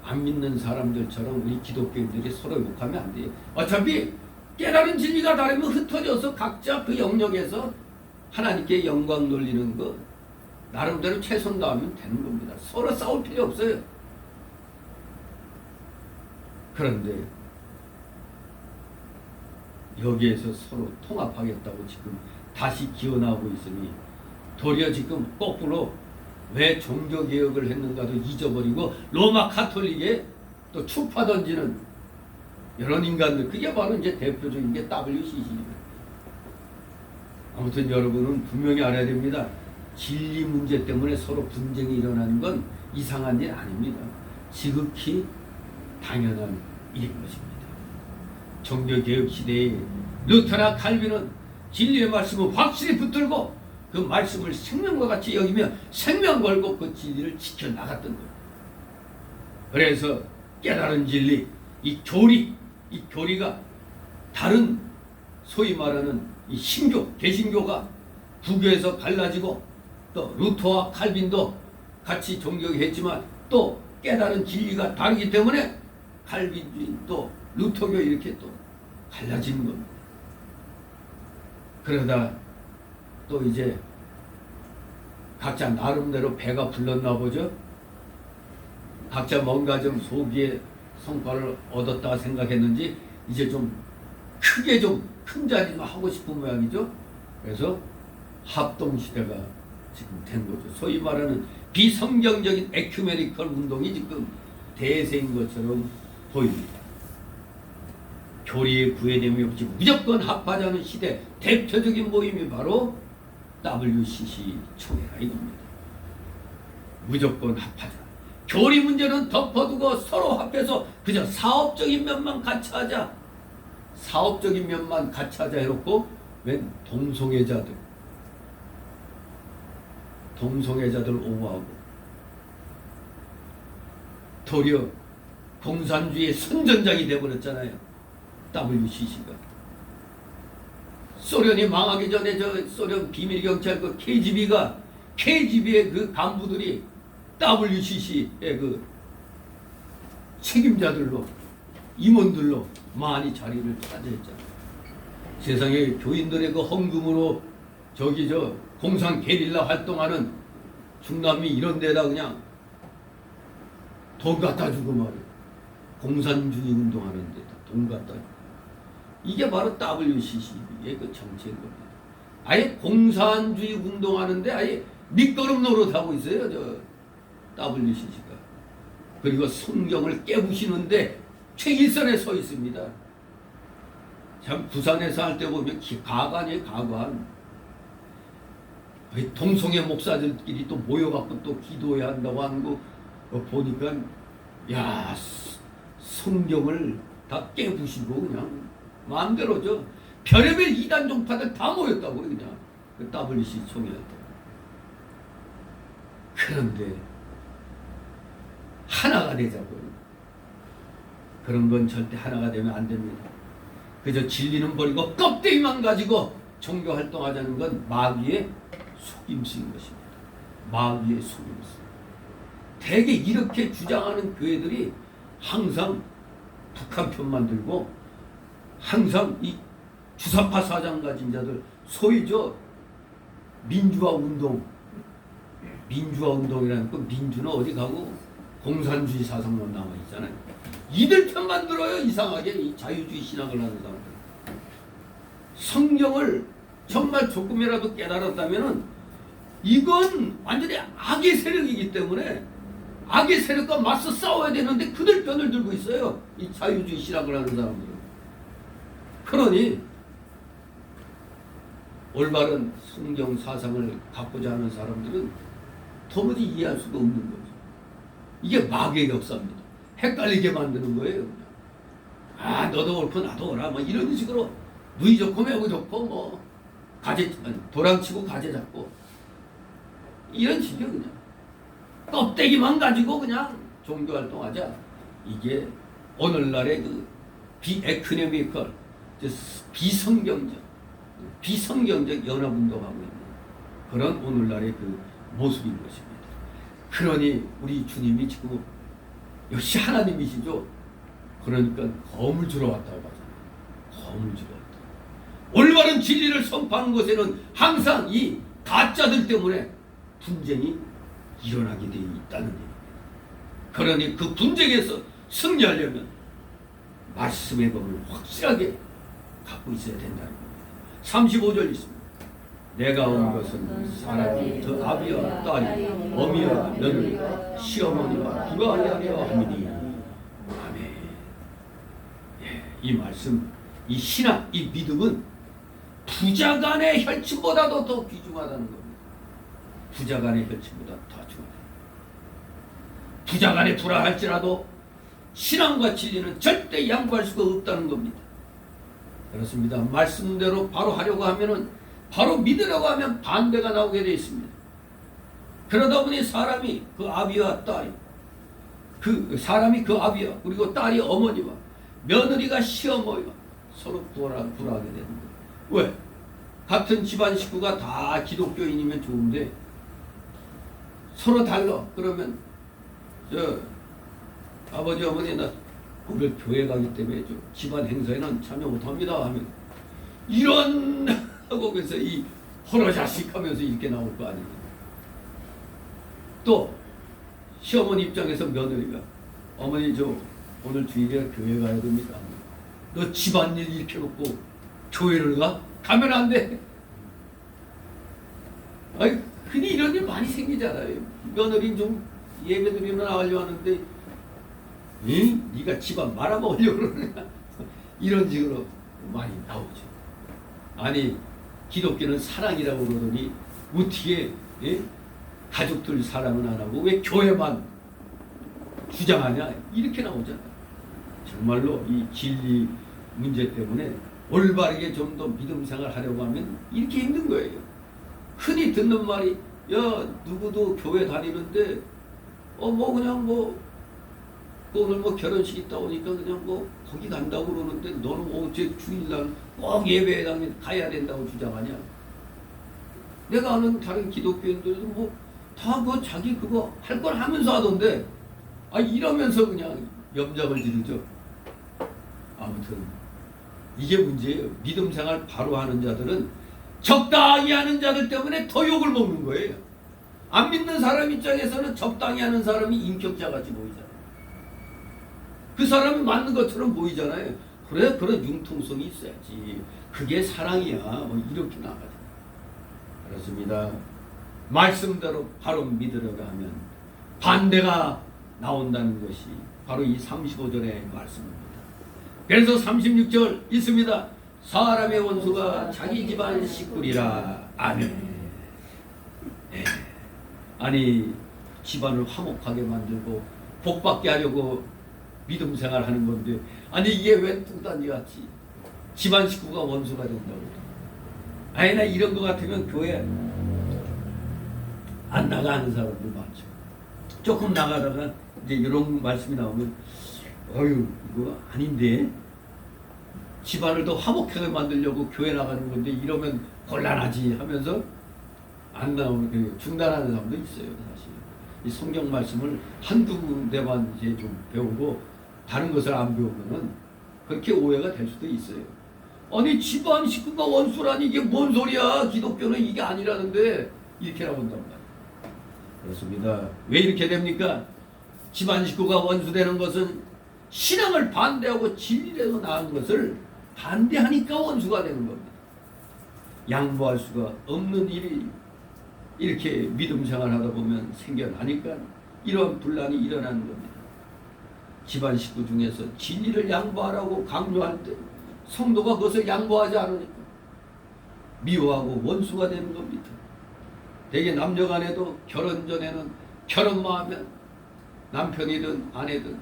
안 믿는 사람들처럼 우리 기독교인들이 서로 욕하면 안 돼요. 어차피 깨달은 진리가 다르면 흩어져서 각자 그 영역에서 하나님께 영광 돌리는 거 나름대로 최선 다하면 되는 겁니다. 서로 싸울 필요 없어요. 그런데 여기에서 서로 통합하겠다고 지금 다시 기어나오고 있으니 도리어 지금 거꾸로 왜 종교개혁을 했는가도 잊어버리고 로마 카톨릭에 또 추파 던지는 이런 인간들 그게 바로 이제 대표적인 게 WCC입니다. 아무튼 여러분은 분명히 알아야 됩니다. 진리 문제 때문에 서로 분쟁이 일어나는 건 이상한 일 아닙니다. 지극히 당연한 일인 것입니다. 종교개혁 시대에 루터나 칼빈은 진리의 말씀을 확실히 붙들고 그 말씀을 생명과 같이 여기며 생명 걸고 그 진리를 지켜나갔던 거예요. 그래서 깨달은 진리, 이 교리가 다른 소위 말하는 이 신교, 개신교가 부교에서 갈라지고 또 루터와 칼빈도 같이 존경했지만 또 깨달은 진리가 다르기 때문에 칼빈주의 또 루터교 이렇게 또 갈라지는 겁니다. 그러다 또 이제 각자 나름대로 배가 불렀나 보죠. 각자 뭔가 좀 소기의 성과를 얻었다 생각했는지 이제 좀 크게 좀 큰 자리 좀 하고 싶은 모양이죠. 그래서 합동시대가 지금 된 거죠. 소위 말하는 비성경적인 에큐메니컬 운동이 지금 대세인 것처럼 보입니다. 교리에 구애됨이 없이 무조건 합하자는 시대 대표적인 모임이 바로 WCC 총회라 이겁니다. 무조건 합하자. 교리 문제는 덮어두고 서로 합해서 그저 사업적인 면만 같이 하자. 사업적인 면만 같이 하자 해놓고 웬 동성애자들 옹호하고 도리어 공산주의의 선전장이 되어버렸잖아요. WCC가 소련이 망하기 전에 저 소련 비밀경찰 그 KGB의 그 간부들이 WCC의 그 책임자들로 임원들로 많이 자리를 차지했잖아요. 세상에 교인들의 그 헌금으로 저기 저 공산 게릴라 활동하는 중남미 이런 데다 그냥 돈 갖다 주고 말이야. 공산주의 운동하는데 돈 갖다 주고. 이게 바로 WCC의 그 정체인 겁니다. 아예 공산주의 운동하는데 아예 밑거름 노릇하고 있어요, 저 WCC가. 그리고 성경을 깨부시는데 최일선에 서 있습니다. 참 부산에서 할 때 보면 가관이에요, 가관. 동성애 목사들끼리 또 모여갖고 또 기도해야 한다고 하는 거 보니까 야, 성경을 다 깨부시고 그냥 마음대로 저 별의별 이단 종파들 다 모였다고 그냥 그 WC 총회할 때. 그런데 하나가 되자고요. 그런 건 절대 하나가 되면 안 됩니다. 그저 진리는 버리고 껍데기만 가지고 종교 활동하자는 건 마귀의 속임수인 것입니다. 마귀의 속임수. 대개 이렇게 주장하는 교회들이 항상 북한 편만 들고 항상 이 주사파 사장 가진 자들, 소위 저 민주화 운동이라는 그 민주는 어디 가고 공산주의 사상만 남아 있잖아요. 이들 편만 들어요. 이상하게 이 자유주의 신학을 하는 사람들. 성경을 정말 조금이라도 깨달았다면은 이건 완전히 악의 세력이기 때문에 악의 세력과 맞서 싸워야 되는데 그들 편을 들고 있어요. 이 자유주의 신학을 하는 사람들은. 그러니 올바른 성경 사상을 갖고자 하는 사람들은 도무지 이해할 수가 없는 거죠. 이게 마귀의 역사입니다. 헷갈리게 만드는 거예요. 그냥. 아, 너도 옳고 나도 옳아. 뭐 이런 식으로 누이 좋고 매우 좋고 뭐 도랑치고 가재 잡고 이런 식이요. 그냥 껍데기만 가지고 그냥 종교 활동하자. 이게 오늘날의 그 비에크네미컬, 비성경적 연합운동하고 있는 그런 오늘날의 그 모습인 것입니다. 그러니 우리 주님이 지금 역시 하나님이시죠. 그러니까 검을 주러 왔다고 하잖아요. 검을 주러 왔다. 올바른 진리를 선포하는 것에는 항상 이 가짜들 때문에 분쟁이 일어나게 되어 있다는 얘기입니다. 그러니 그 분쟁에서 승리하려면 말씀의 검을 확실하게 갖고 있어야 된다는 겁니다. 35절 있습니다. 내가 온 것은 사람이 저 아비와 딸이 어미와 며느리가 시어머니와 불화하려 함이니. 아멘. 예, 이 말씀, 이 신앙, 이 믿음은 부자 간의 혈친보다도 더 귀중하다는 겁니다. 부자 간의 혈친보다 더 중요하다. 부자 간에 불화할지라도 신앙과 진리는 절대 양보할 수가 없다는 겁니다. 그렇습니다. 말씀대로 바로 하려고 하면은 바로 믿으려고 하면 반대가 나오게 되어 있습니다. 그러다 보니 사람이 그 아비와 딸이 사람이 그 아비와 그리고 딸이 어머니와 며느리가 시어머니와 서로 불화하게 되는 거예요. 왜? 같은 집안 식구가 다 기독교인이면 좋은데 서로 달라. 그러면 저 아버지 어머니 나 오늘 교회 가기 때문에 좀 집안 행사에는 참여 못합니다 하면 이런 하고 그래서 이 호로자식 하면서 이렇게 나올 거 아닙니까? 또 시어머니 입장에서 며느리가 어머니 저 오늘 주일에 교회 가야 됩니다. 너 집안일 이렇게 놓고 교회를 가? 가면 안 돼. 아니 흔히 이런 일 많이 생기잖아요. 며느리 좀 예배 드리면 나가려고 하는데 네가 집안 말아먹으려고 그러느냐. 이런 식으로 많이 나오죠. 아니 기독교는 사랑이라고 그러더니 어떻게 가족들 사랑은 안 하고 왜 교회만 주장하냐 이렇게 나오잖아요. 정말로 이 진리 문제 때문에 올바르게 좀 더 믿음 생활 하려고 하면 이렇게 힘든 거예요. 흔히 듣는 말이 야 누구도 교회 다니는데 뭐 그냥 뭐 오늘 뭐 결혼식 있다 오니까 그냥 뭐 거기 간다고 그러는데 너는 어째 주일날 꼭 예배에 가야 된다고 주장하냐. 내가 아는 다른 기독교인들도 뭐 다 뭐 자기 그거 할 걸 하면서 하던데 이러면서 그냥 염장을 지르죠. 아무튼 이게 문제예요. 믿음 생활 바로 하는 자들은 적당히 하는 자들 때문에 더 욕을 먹는 거예요. 안 믿는 사람 입장에서는 적당히 하는 사람이 인격자같이 보이잖아요. 그 사람이 맞는 것처럼 보이잖아요. 그래, 그런 융통성이 있어야지. 그게 사랑이야. 뭐 이렇게 나가죠. 그렇습니다. 말씀대로 바로 믿으려고 하면 반대가 나온다는 것이 바로 이 35절의 말씀입니다. 그래서 36절 있습니다. 사람의 원수가 자기 집안 식구리라. 아멘. 네. 아니 집안을 화목하게 만들고 복받게 하려고 믿음 생활하는 건데, 아니 이게 왜 뚱딴지같이 집안 식구가 원수가 된다고. 아니 나 이런 거 같으면 교회 안 나가는 사람들 많죠. 조금 나가다가 이제 이런 말씀이 나오면 어휴 이거 아닌데, 집안을 더 화목하게 만들려고 교회 나가는 건데 이러면 곤란하지 하면서 안 나오는, 중단하는 사람도 있어요. 사실 이 성경 말씀을 한두 군데만 이제 좀 배우고 다른 것을 안 배우면은 그렇게 오해가 될 수도 있어요. 아니 집안 식구가 원수라니 이게 뭔 소리야? 기독교는 이게 아니라는데 이렇게라고 한단 말이에요. 그렇습니다. 왜 이렇게 됩니까? 집안 식구가 원수되는 것은 신앙을 반대하고 진리에서 나은 것을 반대하니까 원수가 되는 겁니다. 양보할 수가 없는 일이 이렇게 믿음 생활하다 보면 생겨나니까 이런 분란이 일어나는 겁니다. 집안 식구 중에서 진리를 양보하라고 강요할 때 성도가 그것을 양보하지 않으니까 미워하고 원수가 되는 겁니다. 대개 남녀간에도 결혼 전에는 결혼만 하면 남편이든 아내든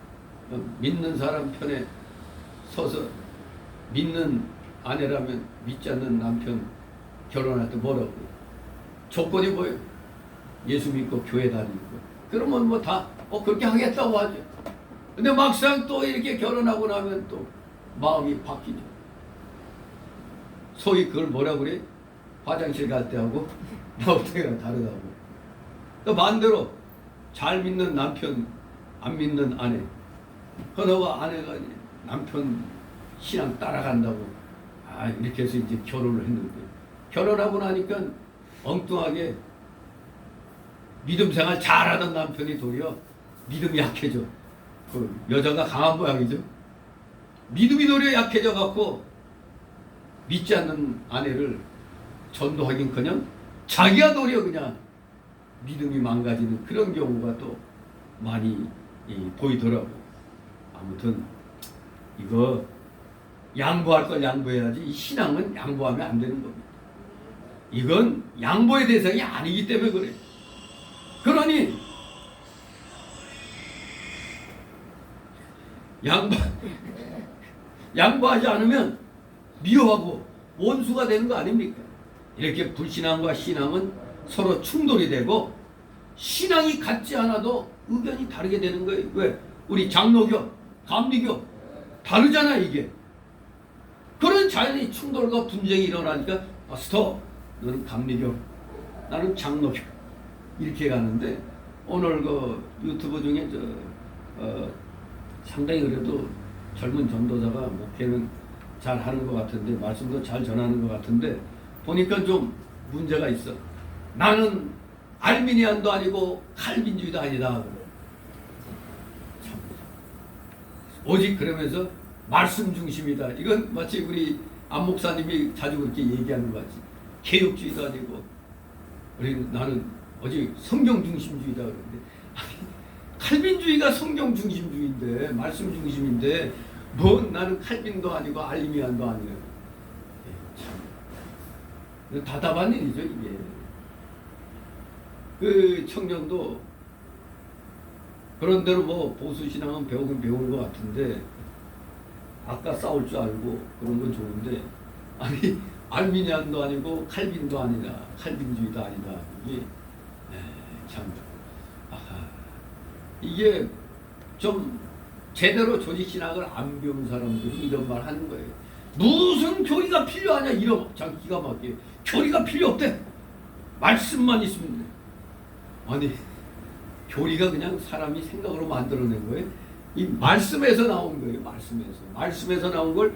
믿는 사람 편에 서서 믿는 아내라면 믿지 않는 남편 결혼할 때 뭐라고 조건이 뭐예요? 예수 믿고 교회 다니고. 그러면 뭐 다 그렇게 하겠다고 하죠. 근데 막상 또 이렇게 결혼하고 나면 또 마음이 바뀌죠. 소위 그걸 뭐라 그래? 화장실 갈 때 하고 나올 때가 다르다고. 또 반대로 잘 믿는 남편, 안 믿는 아내. 그러다가 아내가 남편 신앙 따라간다고 이렇게 해서 이제 결혼을 했는데, 결혼하고 나니까 엉뚱하게 믿음 생활 잘하던 남편이 도리어 믿음이 약해져. 그 여자가 강한 모양이죠. 믿음이 도리어 약해져 갖고 믿지 않는 아내를 전도하긴커녕 자기가 도리어 그냥 믿음이 망가지는 그런 경우가 또 많이 보이더라고. 아무튼 이거 양보할 걸 양보해야지, 이 신앙은 양보하면 안 되는 겁니다. 이건 양보의 대상이 아니기 때문에 그래. 그러니 양보하지 않으면 미워하고 원수가 되는 거 아닙니까? 이렇게 불신앙과 신앙은 서로 충돌이 되고 신앙이 같지 않아도 의견이 다르게 되는 거예요. 왜? 우리 장로교, 감리교 다르잖아 이게. 그런 자연히 충돌과 분쟁이 일어나니까 스톱, 너는 감리교, 나는 장로교 이렇게 가는데, 오늘 그 유튜브 중에 상당히 그래도 젊은 전도자가 목회는 잘 하는 것 같은데 말씀도 잘 전하는 것 같은데 보니까 좀 문제가 있어. 나는 알미니안도 아니고 칼빈주의도 아니다. 참. 오직 그러면서 말씀 중심이다. 이건 마치 우리 안 목사님이 자주 그렇게 얘기하는 것 같지. 개혁주의도 아니고 나는 오직 성경 중심주의다 그러는데, 칼빈주의가 성경 중심주의인데 말씀 중심인데 뭐 나는 칼빈도 아니고 알미니안도 아니고. 참 답답한 일이죠 이게. 그 청년도 그런대로 뭐 보수신앙은 배우긴 배우는 것 같은데 아까 싸울 줄 알고 그런 건 좋은데, 아니 알미니안도 아니고 칼빈도 아니다, 칼빈주의도 아니다. 이게 참 이게 좀 제대로 조직신학을 안 배운 사람들이 이런 말 하는 거예요. 무슨 교리가 필요하냐, 이런 참 기가 막히게. 교리가 필요 없대. 말씀만 있으면 돼. 아니 교리가 그냥 사람이 생각으로 만들어낸 거예요. 이 말씀에서 나온 거예요. 말씀에서 나온 걸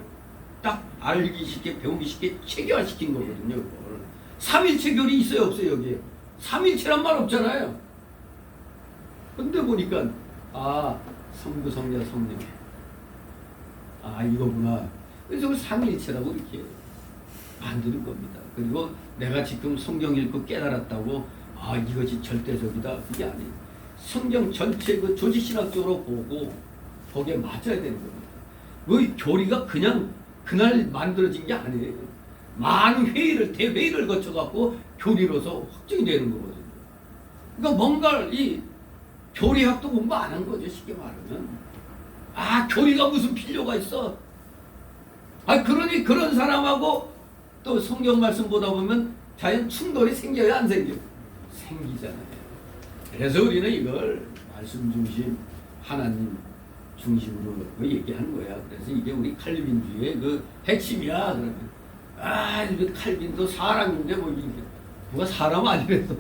딱 알기 쉽게 배우기 쉽게 체계화시킨 거거든요. 그걸. 삼일체 교리 있어요 없어요 여기에? 삼일체란 말 없잖아요. 근데 보니까 성부 성자 성령 아 이거구나. 그래서 삼위일체라고 이렇게 만드는 겁니다. 그리고 내가 지금 성경 읽고 깨달았다고 아 이것이 절대적이다 그게 아니에요. 성경 전체 그 조직신학적으로 보고 거기에 맞아야 되는 겁니다. 그 교리가 그냥 그날 만들어진 게 아니에요. 많은 회의를 대회의를 거쳐갖고 교리로서 확정이 되는 거거든요. 그러니까 뭔가 이 교리학도 공부 안 한 거죠. 쉽게 말하면 아 교리가 무슨 필요가 있어. 아 그러니 그런 사람하고 또 성경 말씀 보다 보면 자연 충돌이 생겨요 안 생겨? 생기잖아요. 그래서 우리는 이걸 말씀 중심 하나님 중심으로 얘기하는 거야. 그래서 이게 우리 칼빈주의의 그 핵심이야. 그러면 아 이거 칼빈도 사람인데 뭐 이게 누가 사람 아니래서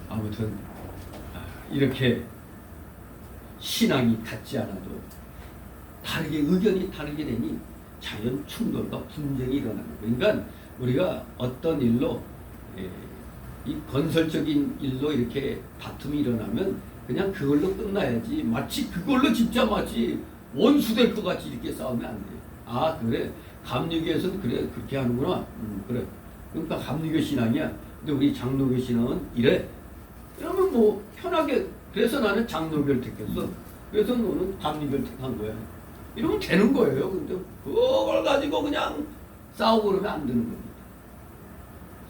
아무튼 이렇게 신앙이 같지 않아도 다르게 의견이 다르게 되니 자연 충돌과 분쟁이 일어나는 거예요. 그러니까 우리가 어떤 일로 이 건설적인 일로 이렇게 다툼이 일어나면 그냥 그걸로 끝나야지 마치 그걸로 진짜 마치 원수될 것 같이 이렇게 싸우면 안 돼요. 아 그래 감리교에서는 그래 그렇게 하는구나. 그래 그러니까 감리교 신앙이야. 근데 우리 장로교 신앙은 이래. 그러면 뭐 편하게 그래서 나는 장로교를 택했어. 그래서 너는 감리교를 택한 거야. 이러면 되는 거예요. 근데 그걸 가지고 그냥 싸우고 그러면 안 되는 겁니다.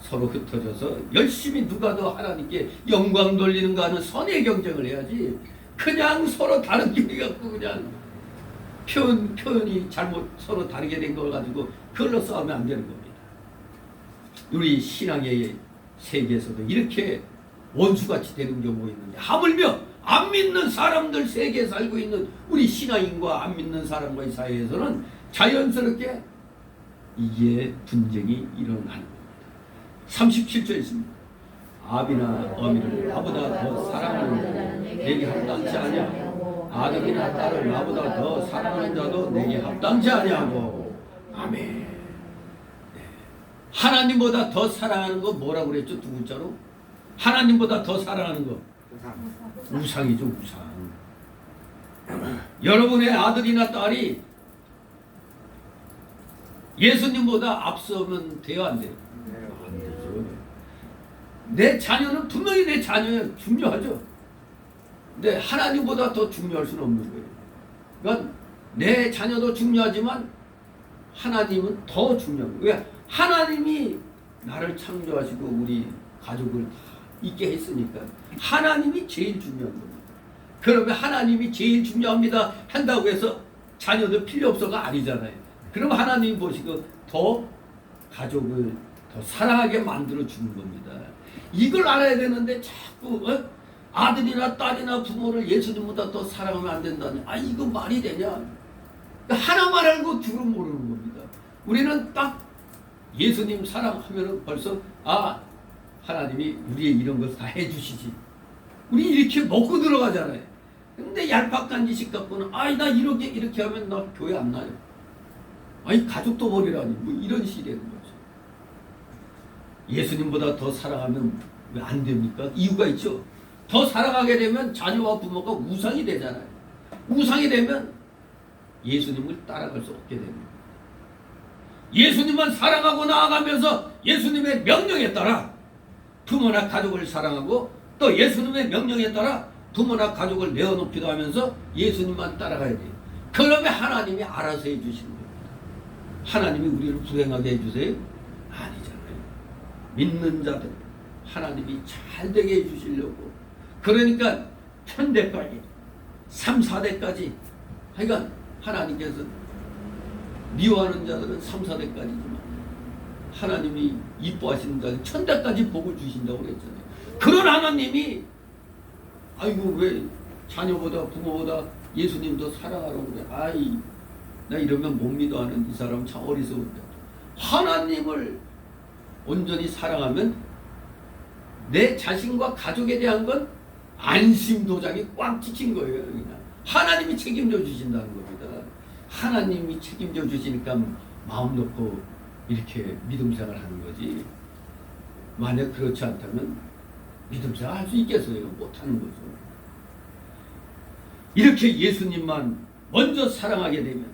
서로 흩어져서 열심히 누가 더 하나님께 영광 돌리는가 하는 선의 경쟁을 해야지 그냥 서로 다른 길이 갖고 그냥 표현이 잘못 서로 다르게 된 걸 가지고 그걸로 싸우면 안 되는 겁니다. 우리 신앙의 세계에서도 이렇게 원수같이 되는 경우가 있는데 하물며 안 믿는 사람들 세계에 살고 있는 우리 신앙인과 안 믿는 사람과의 사이에서는 자연스럽게 이게 분쟁이 일어나는 겁니다. 37절에 있습니다. 아비나 어미를 나보다 더 사랑하는 내게 합당치 아니하고 아들이나 딸을 나보다 더 사랑하는 자도 내게 합당치 아니하고 아멘. 네. 하나님보다 더 사랑하는 거 뭐라고 그랬죠? 두 글자로 하나님보다 더 사랑하는 거 우상이죠. 우상. 여러분의 아들이나 딸이 예수님보다 앞서면 돼요 안 돼요? 안 되죠. 내 자녀는 분명히 내 자녀는 중요하죠. 근데 하나님보다 더 중요할 수는 없는 거예요. 그러니까 내 자녀도 중요하지만 하나님은 더 중요한 거예요. 왜? 하나님이 나를 창조하시고 우리 가족을 다 있게 했으니까 하나님이 제일 중요한 겁니다. 그러면 하나님이 제일 중요합니다 한다고 해서 자녀들 필요 없어가 아니잖아요. 그럼 하나님이 보시고 더 가족을 더 사랑하게 만들어 주는 겁니다. 이걸 알아야 되는데 자꾸 아들이나 딸이나 부모를 예수님보다 더 사랑하면 안 된다니 아 이거 말이 되냐. 하나만 알고 둘은 모르는 겁니다. 우리는 딱 예수님 사랑하면 벌써 아 하나님이 우리의 이런 것을 다 해주시지. 우리 이렇게 먹고 들어가잖아요. 근데 얄팍한 지식 갖고는 아이 나 이렇게 하면 나 교회 안 나요. 아니 가족도 버리라니 뭐 이런 식이 되는 거죠. 예수님보다 더 사랑하면 왜 안 됩니까? 이유가 있죠. 더 사랑하게 되면 자녀와 부모가 우상이 되잖아요. 우상이 되면 예수님을 따라갈 수 없게 됩니다. 예수님만 사랑하고 나아가면서 예수님의 명령에 따라 부모나 가족을 사랑하고 또 예수님의 명령에 따라 부모나 가족을 내어놓기도 하면서 예수님만 따라가야 돼요. 그러면 하나님이 알아서 해주시는 겁니다. 하나님이 우리를 불행하게 해주세요? 아니잖아요. 믿는 자들 하나님이 잘 되게 해주시려고 그러니까 천대까지 3, 4대까지 하여간 하나님께서 미워하는 자들은 3, 4대까지지만 하나님이 이뻐하시는 자들 천대까지 복을 주신다고 그랬잖아요. 그런 하나님이 아이고 왜 자녀보다 부모보다 예수님 더 사랑하라고 그래. 아이 나 이러면 못 믿어 하는 이 사람 참 어리석은데 하나님을 온전히 사랑하면 내 자신과 가족에 대한 건 안심 도장이 꽉 찍힌 거예요. 그냥 하나님이 책임져 주신다는 겁니다. 하나님이 책임져 주시니까 마음 놓고 이렇게 믿음 생활을 하는 거지. 만약 그렇지 않다면 믿음 생활 할 수 있겠어요? 못 하는 거죠. 이렇게 예수님만 먼저 사랑하게 되면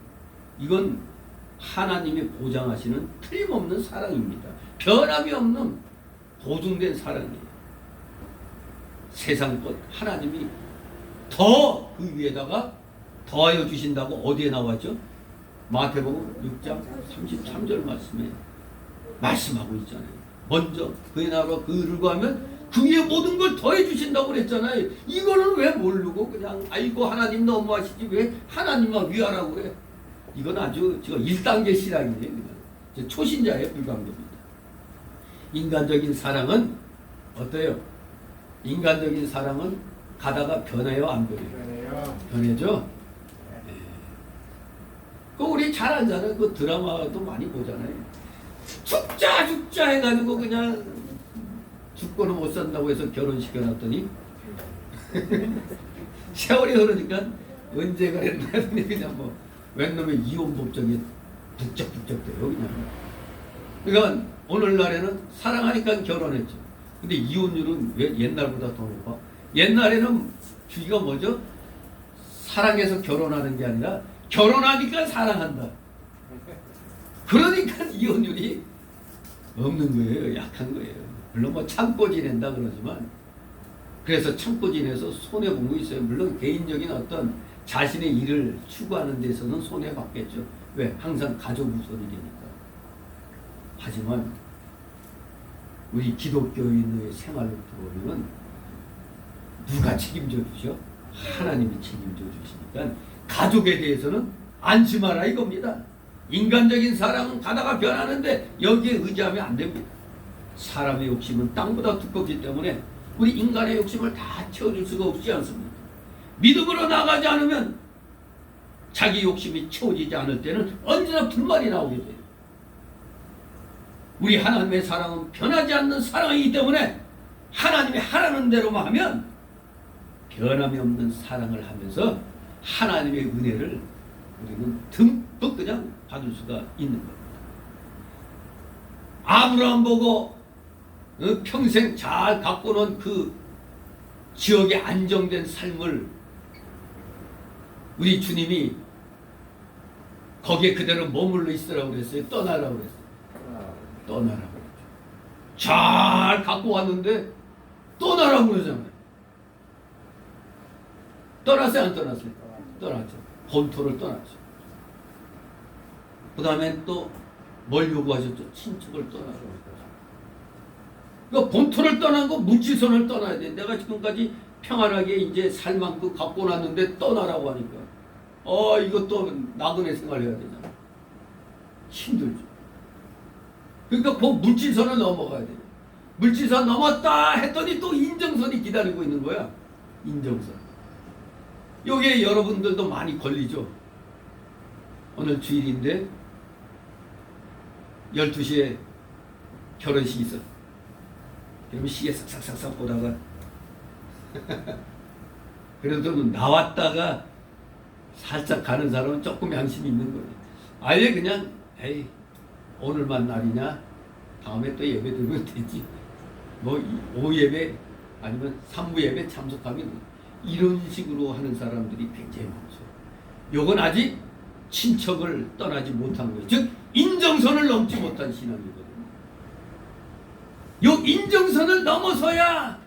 이건 하나님이 보장하시는 틀림없는 사랑입니다. 변함이 없는 보증된 사랑이에요. 세상 것 하나님이 더 그 위에다가 더하여 주신다고 어디에 나왔죠? 마태복음 6장 33절 말씀에 말씀하고 있잖아요. 먼저 그의 나라와 그를 구하면 그 위에 모든 걸 더해 주신다고 그랬잖아요. 이거는 왜 모르고 그냥 아이고 하나님 너무하시지 왜 하나님만 위하라고 그래. 이건 아주 저 1단계 신앙이에요. 그냥 초신자에 불과합니다. 인간적인 사랑은 어때요? 인간적인 사랑은 가다가 변해요, 안 변해요? 변해죠? 네. 그 우리 잘 알잖아요. 그 드라마도 많이 보잖아요. 죽자 해가지고 그냥 죽고는 못 산다고 해서 결혼시켜놨더니 세월이 흐르니까 언제 그랬나 했더니 그냥 뭐 웬놈의 이혼 법정에 북적북적 돼요 그냥. 그러니까 오늘날에는 사랑하니까 결혼했죠. 근데 이혼율은 왜 옛날보다 더 높아? 옛날에는 주의가 뭐죠? 사랑해서 결혼하는 게 아니라 결혼하니까 사랑한다. 그러니까 이혼율이 없는 거예요. 약한 거예요. 물론 뭐 참고 지낸다 그러지만 그래서 참고 지내서 손해본 거 있어요. 물론 개인적인 어떤 자신의 일을 추구하는 데서는 손해받겠죠. 왜? 항상 가족 우선이 되니까. 하지만 우리 기독교인의 생활을 보면 누가 책임져 주죠? 하나님이 책임져 주시니까 가족에 대해서는 안심하라 이겁니다. 인간적인 사랑은 가다가 변하는데 여기에 의지하면 안 됩니다. 사람의 욕심은 땅보다 두껍기 때문에 우리 인간의 욕심을 다 채워줄 수가 없지 않습니까? 믿음으로 나가지 않으면 자기 욕심이 채워지지 않을 때는 언제나 불만이 나오게 돼요. 우리 하나님의 사랑은 변하지 않는 사랑이기 때문에 하나님이 하라는 대로만 하면 변함이 없는 사랑을 하면서 하나님의 은혜를 우리는 듬뿍 그냥 받을 수가 있는 겁니다. 아브라함 보고 평생 잘 갖고 논 그 지역에 안정된 삶을 우리 주님이 거기에 그대로 머물러 있으라고 그랬어요. 떠나라고 그랬어요. 떠나라고 그랬죠. 잘 갖고 왔는데 떠나라고 그러잖아요. 떠났어요, 안 떠났어요? 떠났죠. 본토를 떠났죠. 그 다음에 또 뭘 요구하셨죠? 친척을 떠나라고. 그러니까 본토를 떠난 거 물질선을 떠나야 돼. 내가 지금까지 평안하게 이제 살 만큼 갖고 났는데 떠나라고 하니까 이것도 나그네 생활해야 되잖아. 힘들죠. 그러니까 그 물질선을 넘어가야 돼. 물질선 넘었다 했더니 또 인정선이 기다리고 있는 거야. 인정선. 여기에 여러분들도 많이 걸리죠. 오늘 주일인데 12시에 결혼식이 있어. 그러면 시계 싹싹싹싹 보다가 그래도 나왔다가 살짝 가는 사람은 조금 양심이 있는 거예요. 아예 그냥 에이 오늘만 날이냐 다음에 또 예배 드리면 되지. 뭐 오후 예배 아니면 3부 예배 참석하면 이런 식으로 하는 사람들이 굉장히 많죠. 요건 아직 친척을 떠나지 못한 거예요. 즉 인정선을 넘지 못한 신앙이거든요. 요 인정선을 넘어서야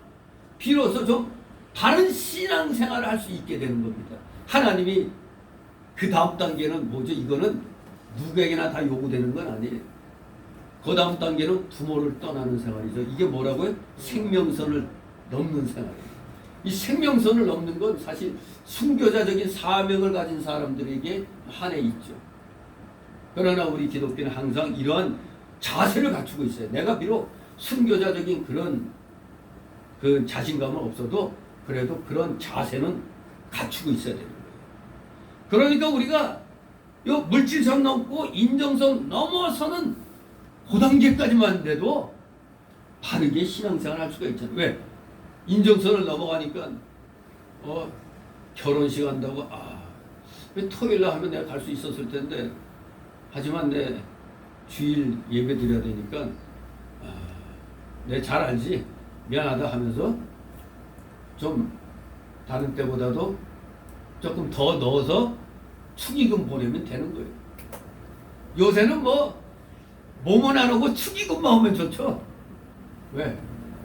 비로소 좀 바른 신앙생활을 할 수 있게 되는 겁니다. 하나님이 그 다음 단계는 뭐죠? 이거는 누구에게나 다 요구되는 건 아니에요. 그 다음 단계는 부모를 떠나는 생활이죠. 이게 뭐라고요? 생명선을 넘는 생활이에요. 이 생명선을 넘는 건 사실 순교자적인 사명을 가진 사람들에게 한해 있죠. 그러나 우리 기독교는 항상 이러한 자세를 갖추고 있어요. 내가 비록 순교자적인 그런 그 자신감은 없어도 그래도 그런 자세는 갖추고 있어야 되는 거예요. 그러니까 우리가 요 물질선 넘고 인정선 넘어서는 그 단계까지만 돼도 바르게 신앙생활 할 수가 있잖아요. 왜? 인정선을 넘어가니까 결혼식 한다고 왜 토요일날 하면 내가 갈 수 있었을 텐데 하지만 내 주일 예배 드려야 되니까 내 잘 알지 미안하다 하면서 좀 다른 때보다도 조금 더 넣어서 축의금 보내면 되는 거예요. 요새는 뭐 몸은 안 오고 축의금만 오면 좋죠. 왜?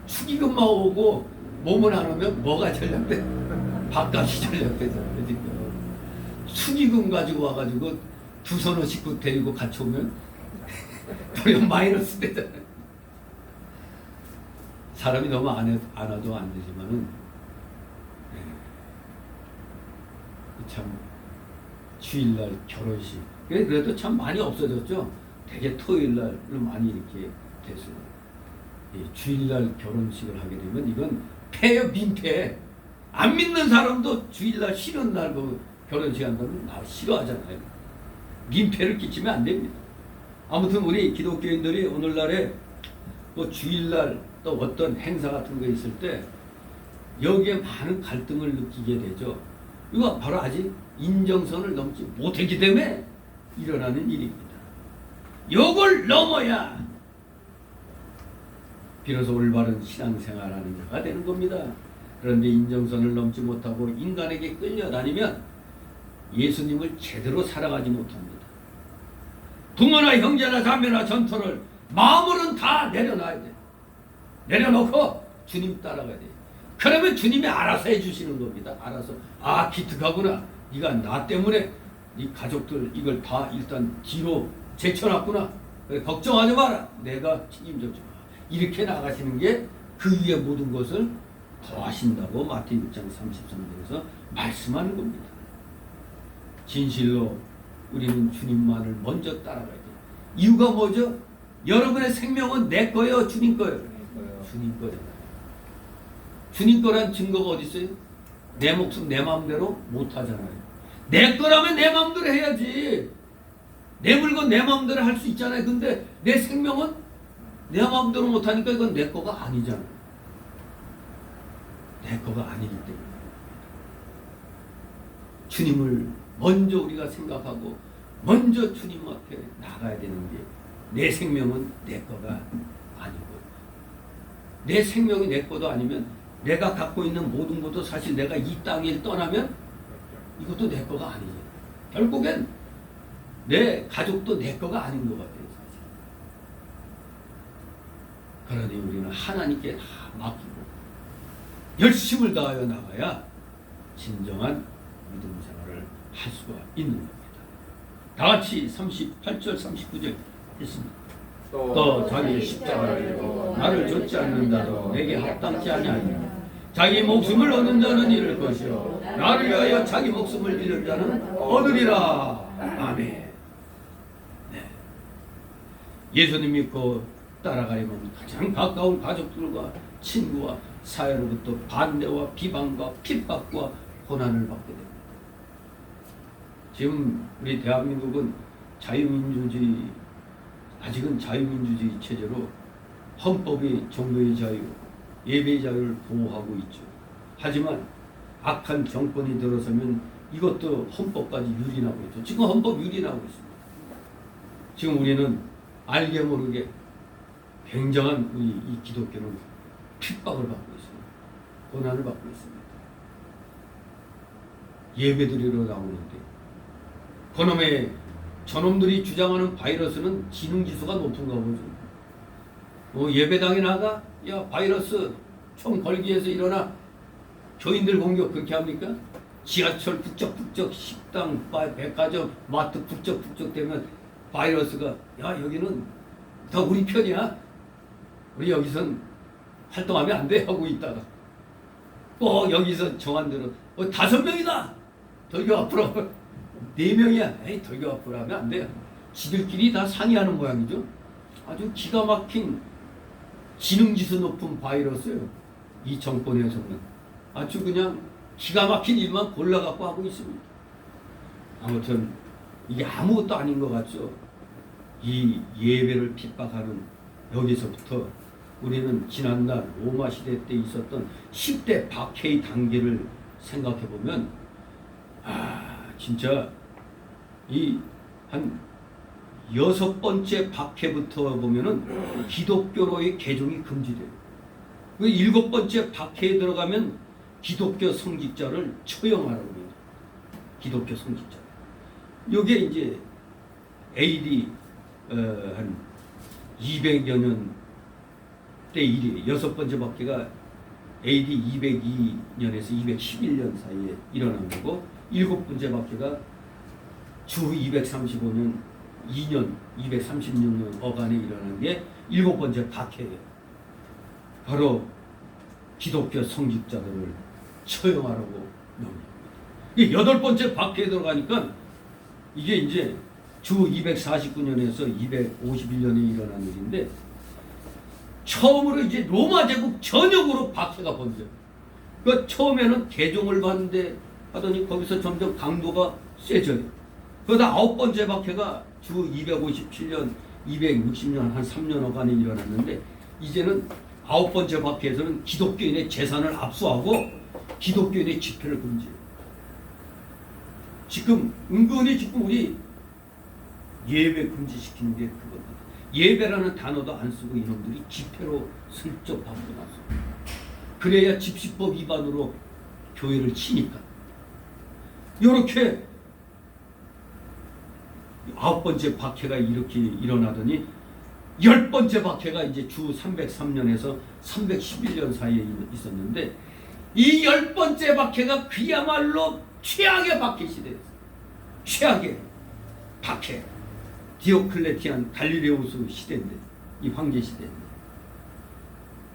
축의금만 오고 몸은 안 오면 뭐가 전략돼? 밥값이 전략되잖아요. 지금. 축의금 가지고 와가지고 두 손을 싣고 데리고 같이 오면 그냥 마이너스 되잖아요. 사람이 너무 안 와도 안 되지만은 참 주일날 결혼식 그래도 참 많이 없어졌죠. 되게 토요일날 많이 이렇게 됐어요. 주일날 결혼식을 하게 되면 이건 패요, 민폐. 안 믿는 사람도 주일날 쉬는 날 그 결혼식 한다면 싫어하잖아요. 민폐를 끼치면 안 됩니다. 아무튼 우리 기독교인들이 오늘날에 또 주일날 또 어떤 행사 같은 거 있을 때 여기에 많은 갈등을 느끼게 되죠. 이거 바로 아직 인정선을 넘지 못했기 때문에 일어나는 일입니다. 요걸 넘어야 비로소 올바른 신앙생활하는 자가 되는 겁니다. 그런데 인정선을 넘지 못하고 인간에게 끌려다니면 예수님을 제대로 사랑하지 못합니다. 부모나 형제나 자매나 전토를 마음으로는 다 내려놔야 돼. 내려놓고 주님 따라가야 돼. 그러면 주님이 알아서 해주시는 겁니다. 알아서 기특하구나. 네가 나 때문에 네 가족들 이걸 다 일단 뒤로 제쳐놨구나. 그래, 걱정하지 마라. 내가 책임져 줘. 이렇게 나가시는 게 그 위에 모든 것을 더하신다고 마태복음 6장 33절에서 말씀하는 겁니다. 진실로 우리는 주님만을 먼저 따라가야 돼요. 이유가 뭐죠? 여러분의 생명은 내 거예요, 주님 거예요? 주님 거잖아요. 주님 거란 증거가 어디 있어요? 내 목숨 내 마음대로 못 하잖아요. 내 거라면 내 마음대로 해야지. 내 물건 내 마음대로 할 수 있잖아요. 근데 내 생명은 내 마음대로 못 하니까 이건 내 거가 아니잖아요. 내 거가 아니기 때문에 주님을 먼저 우리가 생각하고 먼저 주님 앞에 나가야 되는 게 내 생명은 내 거가 아니고 내 생명이 내 거도 아니면 내가 갖고 있는 모든 것도 사실 내가 이 땅을 떠나면 이것도 내 거가 아니죠. 결국엔 내 가족도 내 거가 아닌 것 같아요. 사실. 그러니 우리는 하나님께 다 맡기고 열심을 다하여 나가야 진정한 믿음 생활을 할 수가 있는 겁니다. 다 같이 38절 39절 했습니다. 또 자기 십자가를 지고 나를 좇지 않는다도 내게 합당치 아니하니라. 자기 목숨을 얻는 자는 잃을 것이요 나를 위하여 자기 목숨을 잃는 자는 얻으리라. 아멘. 네. 예수님 믿고 따라가려면 가장 가까운 가족들과 친구와 사회로부터 반대와 비방과 핍박과 고난을 받게 됩니다. 지금 우리 대한민국은 자유민주주의, 아직은 자유민주주의 체제로 헌법이 종교의 자유, 예배의 자유를 보호하고 있죠. 하지만 악한 정권이 들어서면 이것도 헌법까지 유린하고 있죠. 지금 헌법 유린하고 있습니다. 지금 우리는 알게 모르게 굉장한 우리 이 기독교는 핍박을 받고 있습니다. 고난을 받고 있습니다. 예배드리러 나오는데 저놈들이 주장하는 바이러스는 지능지수가 높은가 보죠. 예배당에 나가? 야, 바이러스 총 걸기 위해서 일어나. 교인들 공격 그렇게 합니까? 지하철 북적북적, 식당, 백화점, 마트 북적북적 되면 바이러스가 야, 여기는 다 우리 편이야. 우리 여기선 활동하면 안 돼 하고 있다가 꼭 여기서 정한 대로 5명이다. 돌교 앞으로 4명이야. 에이, 돌교 앞으로 하면 안 돼요. 지들끼리 다 상의하는 모양이죠. 아주 기가 막힌 지능지수 높은 바이러스예요. 이 정권에서는 아주 그냥 기가 막힌 일만 골라갖고 하고 있습니다. 아무튼 이게 아무것도 아닌 것 같죠. 이 예배를 핍박하는 여기서부터 우리는 지난날 로마 시대 때 있었던 10대 박해의 단계를 생각해 보면 진짜 이 한 6번째 박해부터 보면은 기독교로의 개종이 금지돼요. 그 7번째 박해에 들어가면 기독교 성직자를 처형하라고 합니다. 기독교 성직자. 요게 이제 AD 한 200여 년 때 일이에요. 여섯 번째 박해가 AD 202년에서 211년 사이에 일어난 거고, 일곱 번째 박해가 주 235년 2년 236년 어간에 일어난 게 일곱 번째 박해예요. 바로 기독교 성직자들을 처형하라고 명령합니다. 이 여덟 번째 박해에 들어가니까 이게 이제 주 249년에서 251년에 일어난 일인데, 처음으로 이제 로마 제국 전역으로 박해가 번져요. 그 처음에는 개종을 받는데 하더니 거기서 점점 강도가 세져요. 그러다 아홉 번째 박해가 주 257년, 260년 한 3년 어간에 일어났는데, 이제는 아홉 번째 박해에서는 기독교인의 재산을 압수하고 기독교인의 집회를 금지해요. 지금 은근히 지금 우리 예배 금지시키는 게 그거거든. 예배라는 단어도 안 쓰고 이놈들이 집회로 슬쩍 바꿔놨어. 그래야 집시법 위반으로 교회를 치니까. 이렇게 아홉 번째 박해가 이렇게 일어나더니 열 번째 박해가 이제 주 303년에서 311년 사이에 있었는데, 이 열 번째 박해가 그야말로 최악의 박해 시대였어요. 최악의 박해. 디오클레티안 갈릴레오스 시대인데, 이 황제 시대인데,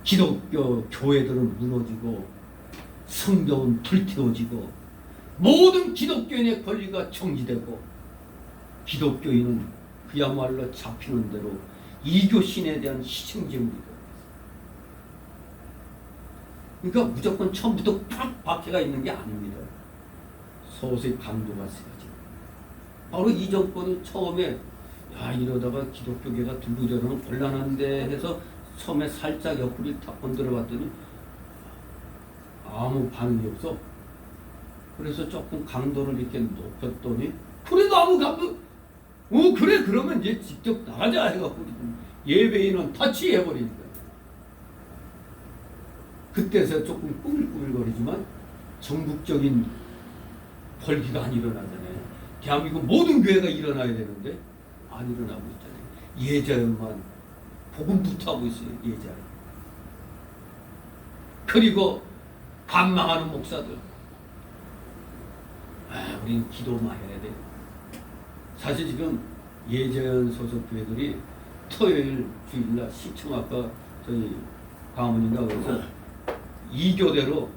기독교 교회들은 무너지고 성경은 불태워지고 모든 기독교인의 권리가 정지되고, 기독교인은 그야말로 잡히는 대로 이교신에 대한 희생제물이 되었어요. 그러니까 무조건 처음부터 팍 박해가 있는 게 아닙니다. 서서히 강도가 세가지고. 바로 이 정권이 처음에 야 이러다가 기독교계가 두부려는 곤란한데 해서 처음에 살짝 옆구리 탁 건드려 봤더니 아무 반응이 없어. 그래서 조금 강도를 이렇게 높였더니 그래도 아무 감도. 그래 그러면 이제 직접 나가자 해갖고 예배인은 터치해버리니까. 그때서 조금 꾸밀꾸밀거리지만 전국적인 벌기가 안 일어나잖아요. 대한민국 모든 교회가 일어나야 되는데 안 일어나고 있잖아요. 예자연만 복음부터 하고 있어요. 예자연. 그리고 반망하는 목사들. 우리는 기도만 해야 돼. 사실 지금 예자연 소속 교회들이 토요일 주일날 시청 아까 저희 강원인가 그래서 2교대로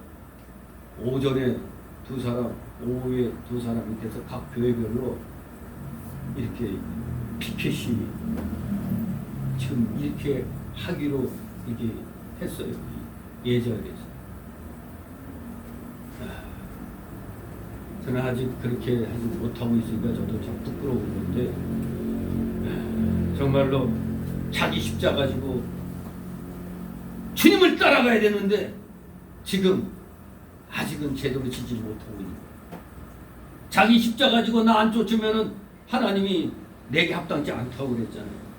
오전에 두 사람, 오후에 두 사람 밑에서 각 교회별로 이렇게 피켓이 지금 이렇게 하기로 이렇게 했어요. 예전에서. 저는 아직 그렇게 하지 못하고 있으니까 저도 참 부끄러운 건데, 정말로 자기 십자가 가지고 주님을 따라가야 되는데 지금 아직은 제대로 지지 못하고 있는 거예요. 자기 십자가 가지고 나 안 쫓으면은 하나님이 내게 합당치 않다고 그랬잖아요.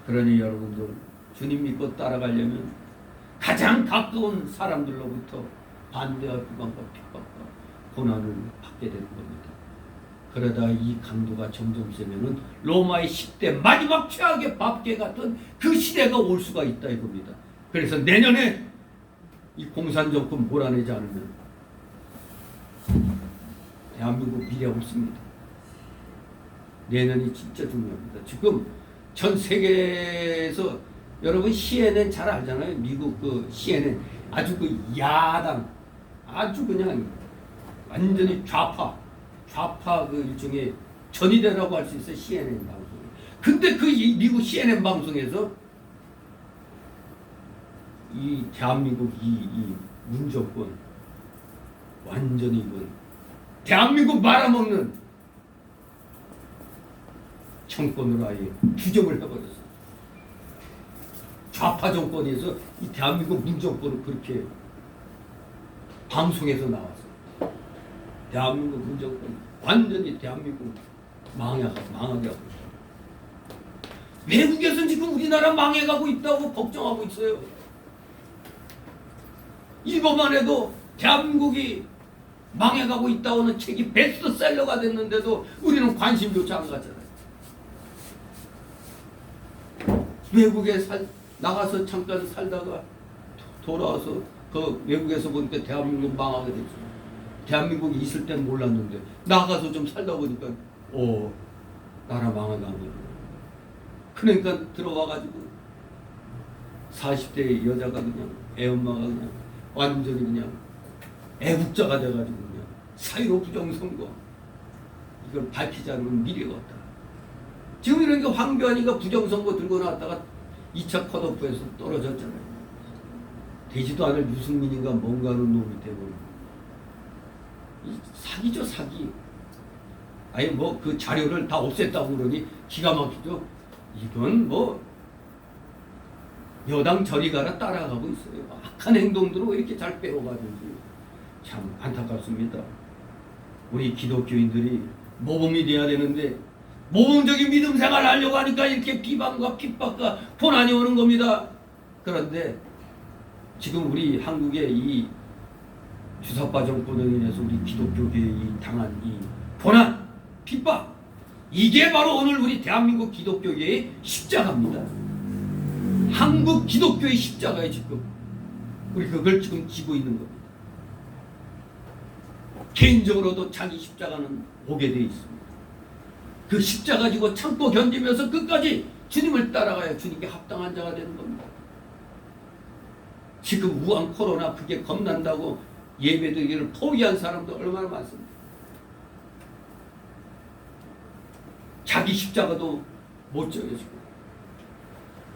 그러니 여러분들 주님 믿고 따라가려면 가장 가까운 사람들로부터 반대와 비방과 핍박과 고난을 받게 되는 겁니다. 그러다 이 강도가 점점 세면은 로마의 10대 마지막 최악의 박해 같은 그 시대가 올 수가 있다 이겁니다. 그래서 내년에 이 공산정권 몰아내지 않으면 대한민국 미래가 없습니다. 내년이 진짜 중요합니다. 지금 전 세계에서 여러분 CNN 잘 알잖아요. 미국 그 CNN 아주 그 야당 아주 그냥 완전히 좌파 그 일종의 전이대라고 할 수 있어요. CNN 방송. 근데 그 미국 CNN 방송에서 이 대한민국 이 문정권 완전히 이건 대한민국 말아먹는 정권으로 아예 규정을 해버렸어요. 좌파 정권에서 이 대한민국 문정권을 그렇게 방송에서 나왔어요. 대한민국 문정권 완전히 대한민국 망하게 하고 있어요. 외국에서는 지금 우리나라 망해가고 있다고 걱정하고 있어요. 이번만 해도 대한민국이 망해가고 있다고는 책이 베스트셀러가 됐는데도 우리는 관심조차 안 갖잖아요. 외국에 나가서 잠깐 살다가 돌아와서 그 외국에서 보니까 대한민국 망하게 됐어요. 대한민국이 있을 땐 몰랐는데 나가서 좀 살다 보니까 나라 망하다. 그러니까 들어와가지고 40대 여자가 그냥 애엄마가 그냥 완전히 그냥 애국자가 돼가지고 그냥 사유로 부정선거 이걸 밝히지 않으면 미래가 없다. 지금 이러니까 황교안이가 부정선거 들고 나왔다가 2차 컷오프에서 떨어졌잖아요. 되지도 않을 유승민인가 뭔가 하는 놈이 되고 사기죠, 사기. 아예 뭐 그 자료를 다 없앴다고 그러니 기가 막히죠. 이건 뭐 여당 저리 가라 따라가고 있어요. 악한 행동들을 왜 이렇게 잘 빼어가는지 참 안타깝습니다. 우리 기독교인들이 모범이 돼야 되는데 모범적인 믿음 생활을 하려고 하니까 이렇게 비방과 핍박과 고난이 오는 겁니다. 그런데 지금 우리 한국의 이 주사파 정권으로 인해서 우리 기독교계에 당한 이 고난, 핍박, 이게 바로 오늘 우리 대한민국 기독교계의 십자가입니다. 한국 기독교의 십자가에 지금 우리 그걸 지금 지고 있는 겁니다. 개인적으로도 자기 십자가는 오게 돼 있습니다. 그 십자가 지고 참고 견디면서 끝까지 주님을 따라가야 주님께 합당한 자가 되는 겁니다. 지금 우한 코로나 그게 겁난다고 예배드리기를 포기한 사람도 얼마나 많습니다. 자기 십자가도 못 져요 지금.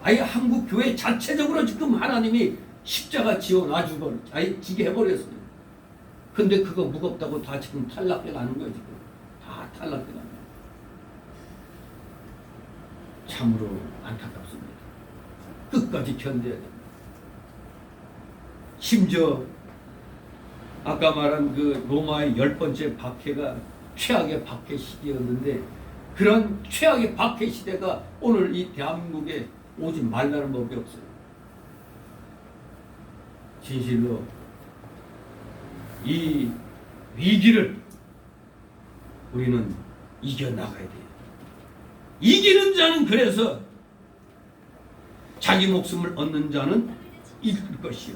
아예 한국 교회 자체적으로 지금 하나님이 십자가 지어놔주고 아예 지게 해버렸어요. 근데 그거 무겁다고 다 지금 탈락해 가는 거예요 지금. 다 탈락해 가는 거예요. 참으로 안타깝습니다. 끝까지 견뎌야 됩니다. 심지어 아까 말한 그 로마의 10번째 박해가 최악의 박해 시기였는데 그런 최악의 박해 시대가 오늘 이 대한민국에 오지 말라는 법이 없어요. 진실로 이 위기를 우리는 이겨나가야 돼요. 이기는 자는 그래서 자기 목숨을 얻는 자는 잃을 것이요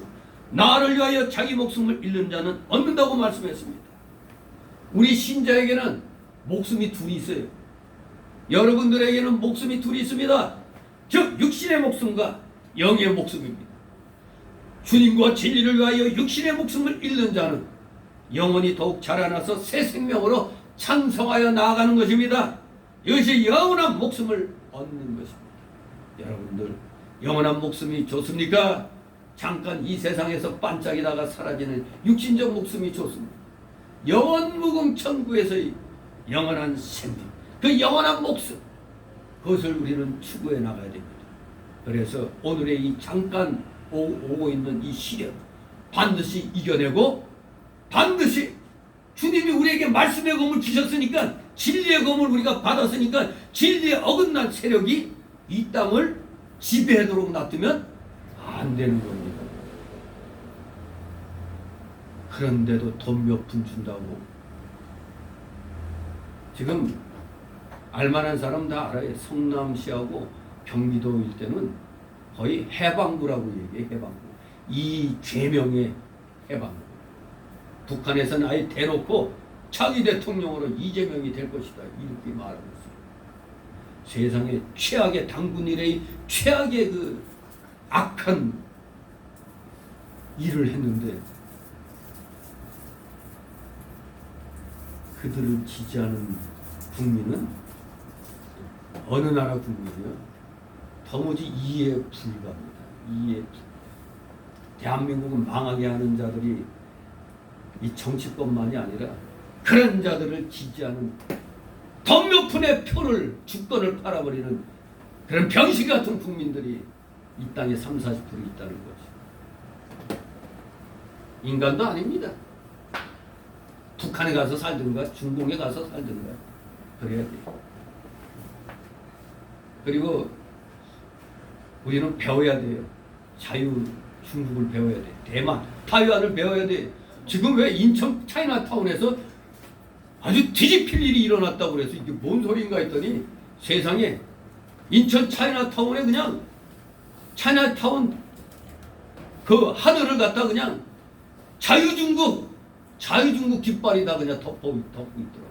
나를 위하여 자기 목숨을 잃는 자는 얻는다고 말씀했습니다. 우리 신자에게는 목숨이 둘이 있어요. 여러분들에게는 목숨이 둘이 있습니다. 즉 육신의 목숨과 영의 목숨입니다. 주님과 진리를 위하여 육신의 목숨을 잃는 자는 영혼이 더욱 자라나서 새 생명으로 창성하여 나아가는 것입니다. 이것이 영원한 목숨을 얻는 것입니다. 여러분들 영원한 목숨이 좋습니까? 잠깐 이 세상에서 반짝이다가 사라지는 육신적 목숨이 좋습니다. 영원무궁 천국에서의 영원한 생명, 그 영원한 목숨, 그것을 우리는 추구해 나가야 됩니다. 그래서 오늘의 이 잠깐 오고 있는 이 시련 반드시 이겨내고 반드시 주님이 우리에게 말씀의 검을 주셨으니까 진리의 검을 우리가 받았으니까 진리에 어긋난 세력이 이 땅을 지배하도록 놔두면 안 되는 겁니다. 그런데도 돈 몇 푼 준다고 지금 알만한 사람 다 알아요. 성남시하고 경기도 일대는 거의 해방구라고 얘기해. 해방구. 이 죄명의 해방구. 북한에서는 아예 대놓고 차기 대통령으로 이재명이 될 것이다 이렇게 말하고 있어요. 세상에 최악의 당군 이래의 최악의 그 악한 일을 했는데 그들을 지지하는 국민은 어느 나라 국민이요? 도무지 이해 불가합니다. 이해 불가. 대한민국은 망하게 하는 자들이 이 정치권만이 아니라 그런 자들을 지지하는 돈 몇 푼의 표를 주권을 팔아버리는 그런 병신 같은 국민들이 이 땅에 30-40% 있다는 거죠. 인간도 아닙니다. 북한에 가서 살든가 중동에 가서 살든가 그래야 돼요. 그리고 우리는 배워야 돼요. 자유 중국을 배워야 돼. 대만, 타이완을 배워야 돼. 지금 왜 인천 차이나타운에서 아주 뒤집힐 일이 일어났다고 그래서 이게 뭔 소린가 했더니 세상에 인천 차이나타운에 그냥 차이나타운 그 하늘을 갖다 그냥 자유중국 깃발이 다 그냥 덮고 있더라고요.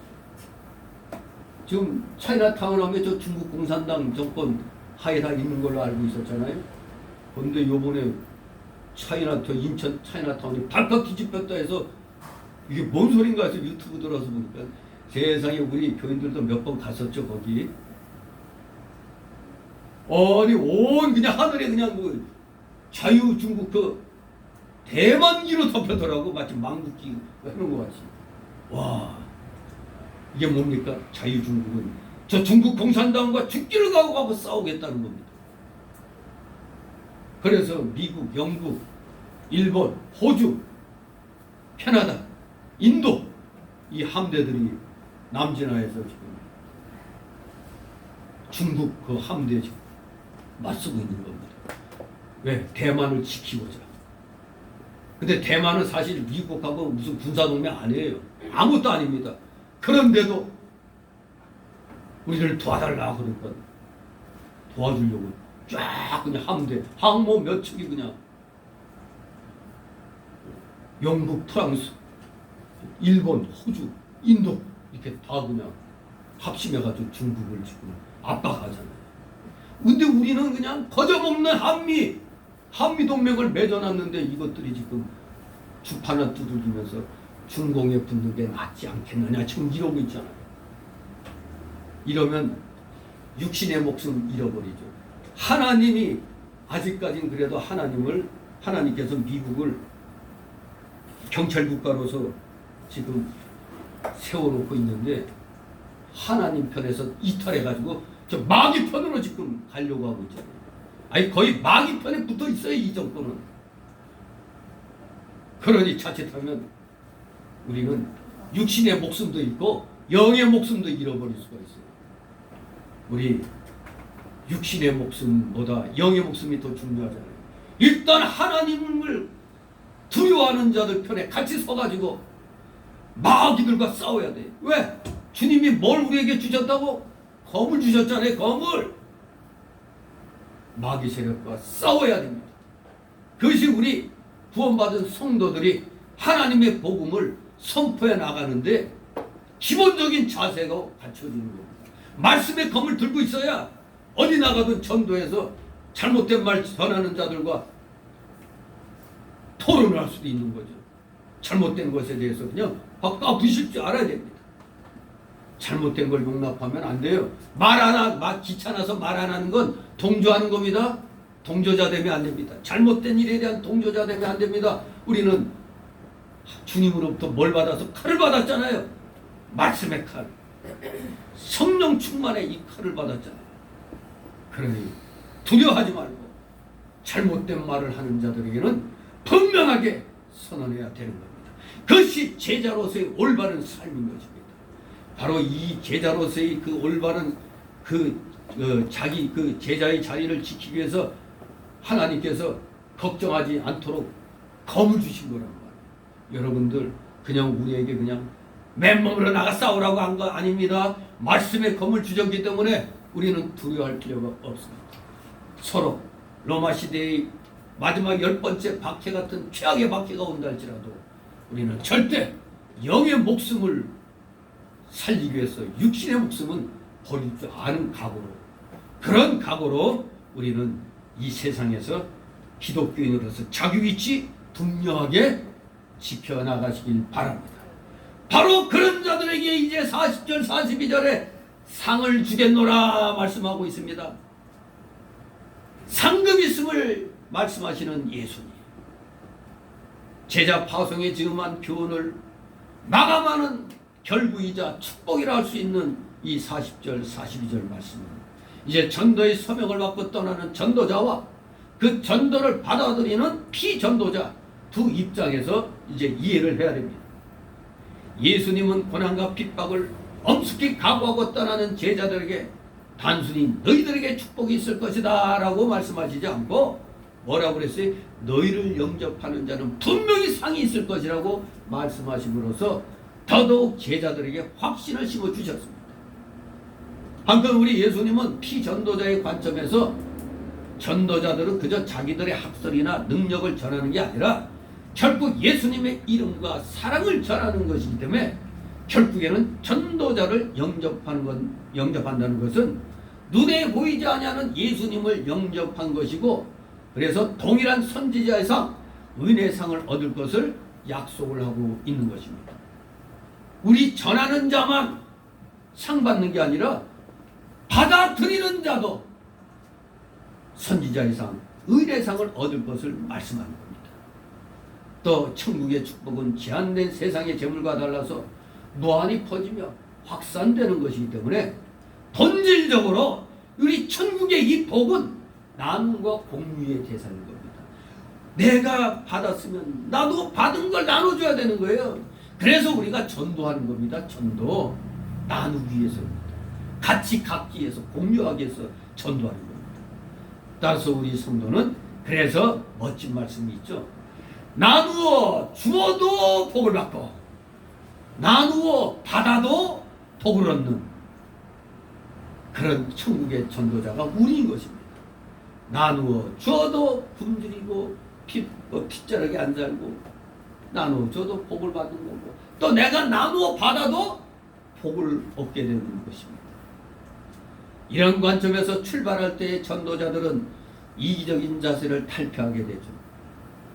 지금 차이나타운 하면 저 중국 공산당 정권 하에 다 있는 걸로 알고 있었잖아요. 그런데 요번에 인천 차이나타운이 발칵 뒤집혔다 해서 이게 뭔 소린가 해서 유튜브 들어서 보니까 세상에 우리 교인들도 몇 번 갔었죠 거기. 아니 온 그냥 하늘에 그냥 뭐 자유중국 그 대만기로 덮여더라고. 마치 망국기 하는 것 같이. 와 이게 뭡니까? 자유중국은 저 중국 공산당과 죽기를 각오하고 싸우겠다는 겁니다. 그래서 미국, 영국, 일본, 호주, 캐나다, 인도 이 함대들이 남진하에서 지금 중국 그 함대에 지금 맞서고 있는 겁니다. 왜? 대만을 지키고자. 근데 대만은 사실 미국하고 무슨 군사동맹 아니에요. 아무것도 아닙니다. 그런데도 우리를 도와달라고 그러니까 도와주려고 쫙 그냥 함대, 항모 몇 척이 그냥 영국, 프랑스, 일본, 호주, 인도 이렇게 다 그냥 합심해가지고 중국을 지금 압박하잖아요. 근데 우리는 그냥 거저먹는 한미 동맹을 맺어놨는데 이것들이 지금 주판을 두들기면서 중공에 붙는 게 낫지 않겠느냐 지금 이러고 있잖아요. 이러면 육신의 목숨 잃어버리죠. 하나님이 아직까지는 그래도 하나님께서 미국을 경찰국가로서 지금 세워놓고 있는데 하나님 편에서 이탈해가지고 저 마귀 편으로 지금 가려고 하고 있잖아요. 아니 거의 마귀 편에 붙어 있어요 이 정도는. 그러니 자칫하면 우리는 육신의 목숨도 있고 영의 목숨도 잃어버릴 수가 있어요. 우리 육신의 목숨보다 영의 목숨이 더 중요하잖아요. 일단 하나님을 두려워하는 자들 편에 같이 서가지고 마귀들과 싸워야 돼. 왜? 주님이 뭘 우리에게 주셨다고? 검을 주셨잖아요. 검을. 마귀 세력과 싸워야 됩니다. 그것이 우리 구원받은 성도들이 하나님의 복음을 선포해 나가는데 기본적인 자세가 갖춰지는 겁니다. 말씀의 검을 들고 있어야 어디 나가든 전도해서 잘못된 말 전하는 자들과 토론을 할 수도 있는 거죠. 잘못된 것에 대해서 그냥 바꿔부실 줄 알아야 됩니다. 잘못된 걸 용납하면 안 돼요. 귀찮아서 말 안 하는 건 동조하는 겁니다. 동조자 되면 안 됩니다. 잘못된 일에 대한 동조자 되면 안 됩니다. 우리는 주님으로부터 뭘 받아서 칼을 받았잖아요. 말씀의 칼. 성령 충만의 이 칼을 받았잖아요. 그러니 두려워하지 말고 잘못된 말을 하는 자들에게는 분명하게 선언해야 되는 겁니다. 그것이 제자로서의 올바른 삶인 것입니다. 바로 이 제자로서의 그 올바른 자기 제자의 자리를 지키기 위해서 하나님께서 걱정하지 않도록 검을 주신 거란 말이에요. 여러분들 그냥 우리에게 그냥 맨몸으로 나가 싸우라고 한 거 아닙니다. 말씀의 검을 주셨기 때문에 우리는 두려워할 필요가 없습니다. 서로 로마 시대의 마지막 10번째 박해 같은 최악의 박해가 온다 할지라도 우리는 절대 영의 목숨을 살리기 위해서 육신의 목숨은 버릴 줄 아는 각오로, 그런 각오로 우리는 이 세상에서 기독교인으로서 자기 위치 분명하게 지켜나가시길 바랍니다. 바로 그런 자들에게 이제 40절 42절에 상을 주겠노라 말씀하고 있습니다. 상급 있음을 말씀하시는 예수님, 제자 파송에 지음한 교훈을 마감하는 결부이자 축복이라 할 수 있는 이 40절 42절 말씀은 이제 전도의 소명을 받고 떠나는 전도자와 그 전도를 받아들이는 피전도자 두 입장에서 이제 이해를 해야 됩니다. 예수님은 고난과 핍박을 엄숙히 각오하고 떠나는 제자들에게 단순히 너희들에게 축복이 있을 것이다 라고 말씀하시지 않고 뭐라고 그랬어요? 너희를 영접하는 자는 분명히 상이 있을 것이라고 말씀하심으로써 더더욱 제자들에게 확신을 심어주셨습니다. 한편 우리 예수님은 피전도자의 관점에서 전도자들은 그저 자기들의 학설이나 능력을 전하는 게 아니라 결국 예수님의 이름과 사랑을 전하는 것이기 때문에 결국에는 전도자를 영접한다는 것은 눈에 보이지 아니하는 예수님을 영접한 것이고, 그래서 동일한 선지자의 상, 은혜의 상을 얻을 것을 약속을 하고 있는 것입니다. 우리 전하는 자만 상 받는 게 아니라 받아들이는 자도 선지자의 상, 은혜의 상을 얻을 것을 말씀하는 겁니다. 또 천국의 축복은 제한된 세상의 재물과 달라서 무한히 퍼지며 확산되는 것이기 때문에 본질적으로 우리 천국의 이 복은 나눔과 공유의 대상인 겁니다. 내가 받았으면 나도 받은 걸 나눠줘야 되는 거예요. 그래서 우리가 전도하는 겁니다. 전도, 나누기 위해서입니다. 같이 갖기 위해서, 공유하기 위해서 전도하는 겁니다. 따라서 우리 성도는 그래서 멋진 말씀이 있죠. 나누어 주어도 복을 받고 나누어 받아도 복을 얻는 그런 천국의 전도자가 우리인 것입니다. 나누어 주어도 굶주리고 핏자락에 안 살고 나누어 줘도 복을 받는 거고, 또 내가 나누어 받아도 복을 얻게 되는 것입니다. 이런 관점에서 출발할 때의 전도자들은 이기적인 자세를 탈피하게 되죠.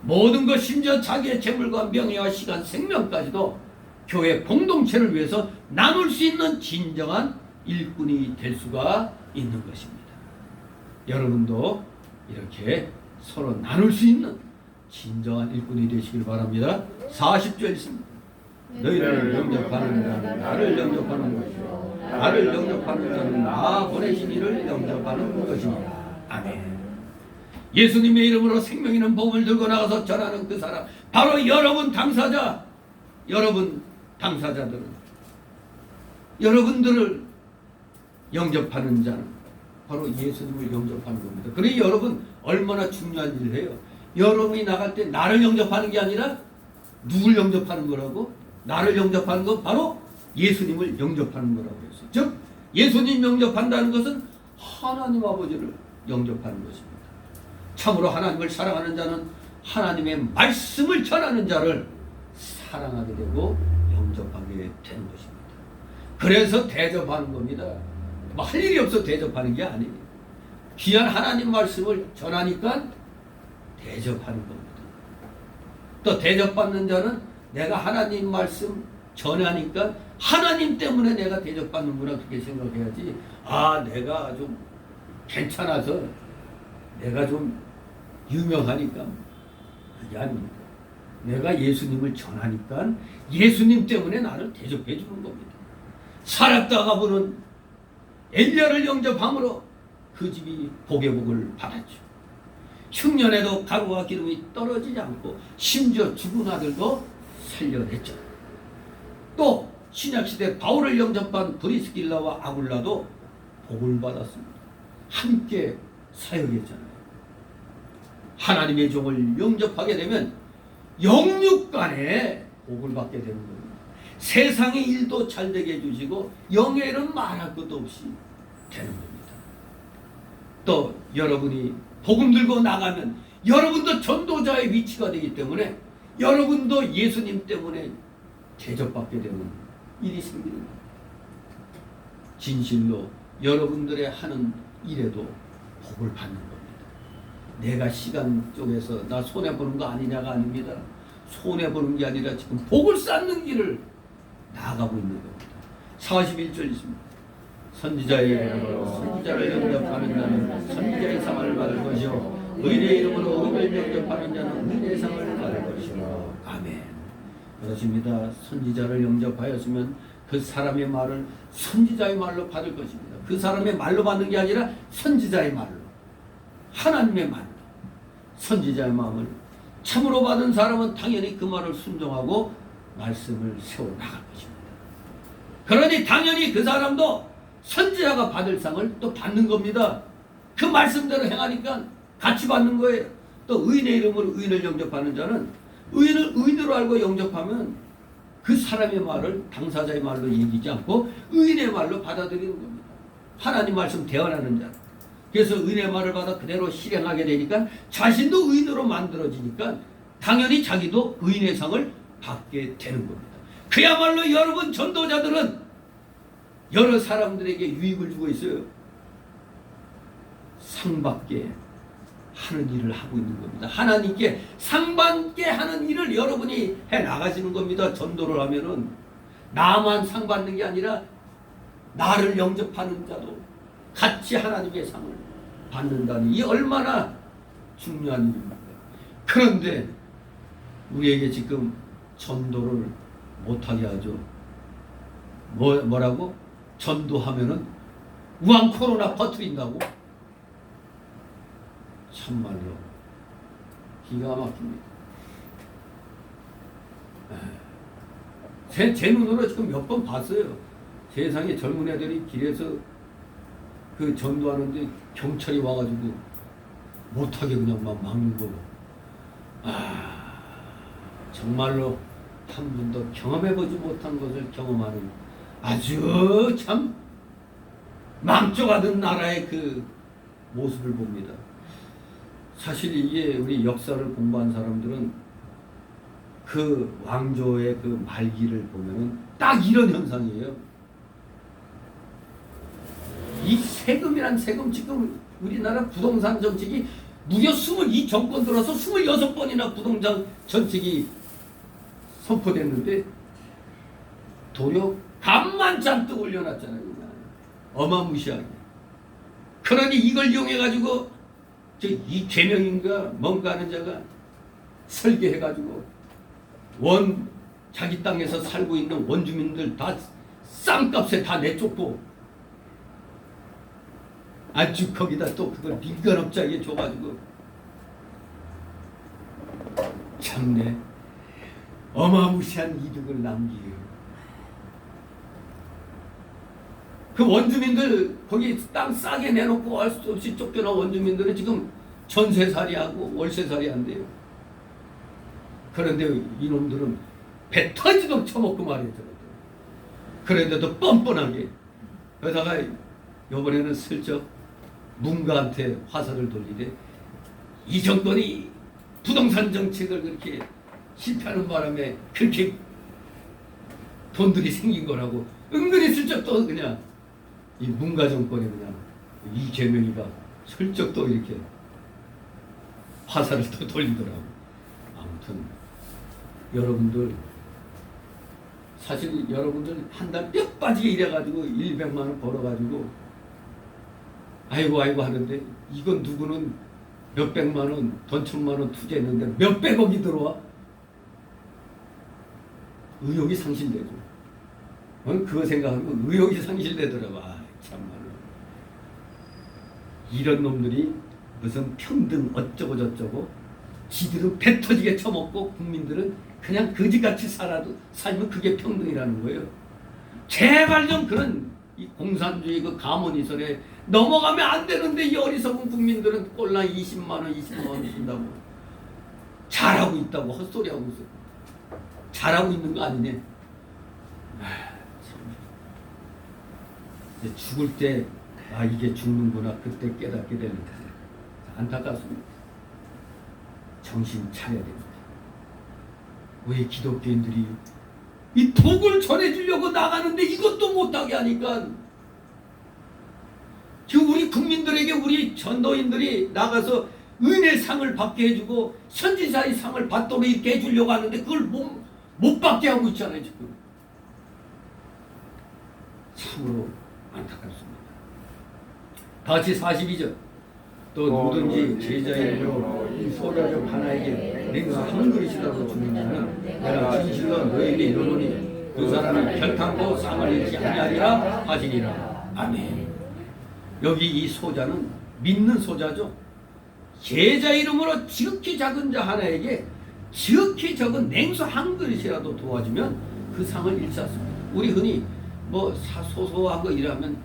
모든 것, 심지어 자기의 재물과 명예와 시간, 생명까지도 교회 공동체를 위해서 나눌 수 있는 진정한 일꾼이 될 수가 있는 것입니다. 여러분도 이렇게 서로 나눌 수 있는 진정한 일꾼이 되시길 바랍니다. 40절 있습니다. 너희를 영접하는 자는 나를 영접하는 것이요 나를 영접하는 자는 나 보내신 이를 영접하는 것이니라. 아멘. 예수님의 이름으로 생명 있는 복음을 들고 나가서 전하는 그 사람, 바로 여러분 당사자, 여러분 당사자들은, 여러분들을 영접하는 자는 바로 예수님을 영접하는 겁니다. 그러니 여러분 얼마나 중요한 일을 해요. 여러분이 나갈 때 나를 영접하는 게 아니라 누굴 영접하는 거라고? 나를 영접하는 건 바로 예수님을 영접하는 거라고 했어요. 즉 예수님 영접한다는 것은 하나님 아버지를 영접하는 것입니다. 참으로 하나님을 사랑하는 자는 하나님의 말씀을 전하는 자를 사랑하게 되고 영접하게 되는 것입니다. 그래서 대접하는 겁니다. 뭐 할 일이 없어 대접하는 게 아니에요. 귀한 하나님 말씀을 전하니까 대접하는 겁니다. 또 대접받는 자는 내가 하나님 말씀 전하니까 하나님 때문에 내가 대접받는구나, 그렇게 생각해야지, 아 내가 좀 괜찮아서 내가 좀 유명하니까, 그게 아닙니다. 내가 예수님을 전하니까 예수님 때문에 나를 대접해 주는 겁니다. 살았다가 보는 엘리야를 영접함으로 그 집이 복의 복을 받았죠. 흉년에도 가루와 기름이 떨어지지 않고 심지어 죽은 아들도 살려냈죠. 또 신약시대 바울을 영접한 브리스길라와 아굴라도 복을 받았습니다. 함께 사역했잖아요. 하나님의 종을 영접하게 되면 영육간에 복을 받게 되는 겁니다. 세상의 일도 잘 되게 해주시고 영의 일은 말할 것도 없이 되는 겁니다. 또 여러분이 복음 들고 나가면 여러분도 전도자의 위치가 되기 때문에 여러분도 예수님 때문에 대접받게 되는 일이 생기는 겁니다. 진실로 여러분들의 하는 일에도 복을 받는 겁니다. 내가 시간 쪽에서 나 손해보는 거 아니냐가 아닙니다. 손해보는 게 아니라 지금 복을 쌓는 길을 나아가고 있는 겁니다. 41절 있습니다. 선지자의 이름으로 선지자를 영접하는 자는 선지자의 상을 받을 것이요 의인의 이름으로 의인을 영접하는 자는 의인의 상을 받을 것이요. 아멘. 그렇습니다. 선지자를 영접하였으면 그 사람의 말을 선지자의 말로 받을 것입니다. 그 사람의 말로 받는 게 아니라 선지자의 말로, 하나님의 말로, 선지자의 마음을 참으로 받은 사람은 당연히 그 말을 순종하고 말씀을 세워 나갈 것입니다. 그러니 당연히 그 사람도 선지자가 받을 상을 또 받는 겁니다. 그 말씀대로 행하니까 같이 받는 거예요. 또 의인의 이름으로 의인을 영접하는 자는 의인을 의인으로 알고 영접하면 그 사람의 말을 당사자의 말로 얘기하지 않고 의인의 말로 받아들이는 겁니다. 하나님 말씀 대언하는 자. 그래서 의인의 말을 받아 그대로 실행하게 되니까 자신도 의인으로 만들어지니까 당연히 자기도 의인의 상을 받게 되는 겁니다. 그야말로 여러분 전도자들은 여러 사람들에게 유익을 주고 있어요. 상받게 하는 일을 하고 있는 겁니다. 하나님께 상받게 하는 일을 여러분이 해 나가시는 겁니다. 전도를 하면은 나만 상받는 게 아니라 나를 영접하는 자도 같이 하나님의 상을 받는다니 이 얼마나 중요한 일입니까? 그런데 우리에게 지금 전도를 못하게 하죠. 뭐라고? 전도하면은 우한 코로나 퍼뜨린다고? 참말로 기가 막힙니다. 제 눈으로 지금 몇 번 봤어요. 세상에 젊은 애들이 길에서 그 전도하는데 경찰이 와가지고 못하게 그냥 막 막는 거. 정말로 한 번도 경험해보지 못한 것을 경험하는 아주 참 망쳐가던 나라의 그 모습을 봅니다. 사실 이게 우리 역사를 공부한 사람들은 그 왕조의 그 말기를 보면은 딱 이런 현상이에요. 이 세금이란 세금 지금 우리나라 부동산 정책이 무려 이 정권 들어서 26번이나 부동산 정책이 선포됐는데 도려 값만 잔뜩 올려놨잖아요. 그냥. 어마무시하게. 그러니 이걸 이용해가지고 이재명인가 뭔가 하는 자가 설계해가지고 자기 땅에서 살고 있는 원주민들 다 쌍값에 다 내쫓고 아주 거기다 또 그걸 민간업자에게 줘가지고 참네 어마무시한 이득을 남기요. 그 원주민들 거기 땅 싸게 내놓고 할 수 없이 쫓겨난 원주민들은 지금 전세살이하고 월세살이 한대요. 그런데 이놈들은 배 터지도록 처먹고 말이죠. 그런데도 뻔뻔하게 그러다가 이번에는 슬쩍 문가한테 화살을 돌리되 이 정권이 부동산 정책을 그렇게 실패하는 바람에 그렇게 돈들이 생긴 거라고 은근히 슬쩍 또 그냥 이 문가 정권에 그냥 이재명이가 슬쩍 또 이렇게 화살을 또 돌리더라고. 아무튼 여러분들 사실 여러분들 한 달 뼈 빠지게 일해가지고 100만 원 벌어가지고 아이고 하는데 이건 누구는 몇백만 원, 돈 1000만 원 투자했는데 몇백억이 들어와? 의욕이 상실되죠. 그거 생각하면 의욕이 상실되더라고. 참말로. 이런 놈들이 무슨 평등 어쩌고 저쩌고 지들은 배 터지게 처먹고 국민들은 그냥 거지같이 살면 그게 평등이라는 거예요. 제발 좀 그런 이 공산주의 그 가문이설에 넘어가면 안 되는데 이 어리석은 국민들은 꼴랑 20만 원 준다고 잘하고 있다고 헛소리하고 있어. 잘하고 있는 거 아니네. 이제 죽을 때 이게 죽는구나 그때 깨닫게 되는 안타깝습니다. 정신 차려야 됩니다. 왜 기독교인들이 이 복을 전해주려고 나가는데 이것도 못하게 하니까 지금 우리 국민들에게 우리 전도인들이 나가서 은혜 상을 받게 해주고 선지자의 상을 받도록 이렇게 해주려고 하는데 그걸 못 받게 하고 있잖아요. 지금 참으로 안타깝습니다. 다같이 42절 또 누구든지 제자의 이름으로 이 소자 중 하나에게 내가 한 그릇이라도 주는 자는 내가 진실로 너에게 이르노니 그 사람은 결탄코 상을 잃지 아니하리라 하시니라. 아멘. 여기 이 소자는 믿는 소자죠. 제자 이름으로 지극히 작은 자 하나에게 지극히 적은 냉수 한 그릇이라도 도와주면 그 상을 일삼습니다. 우리 흔히 뭐 소소한 거 일하면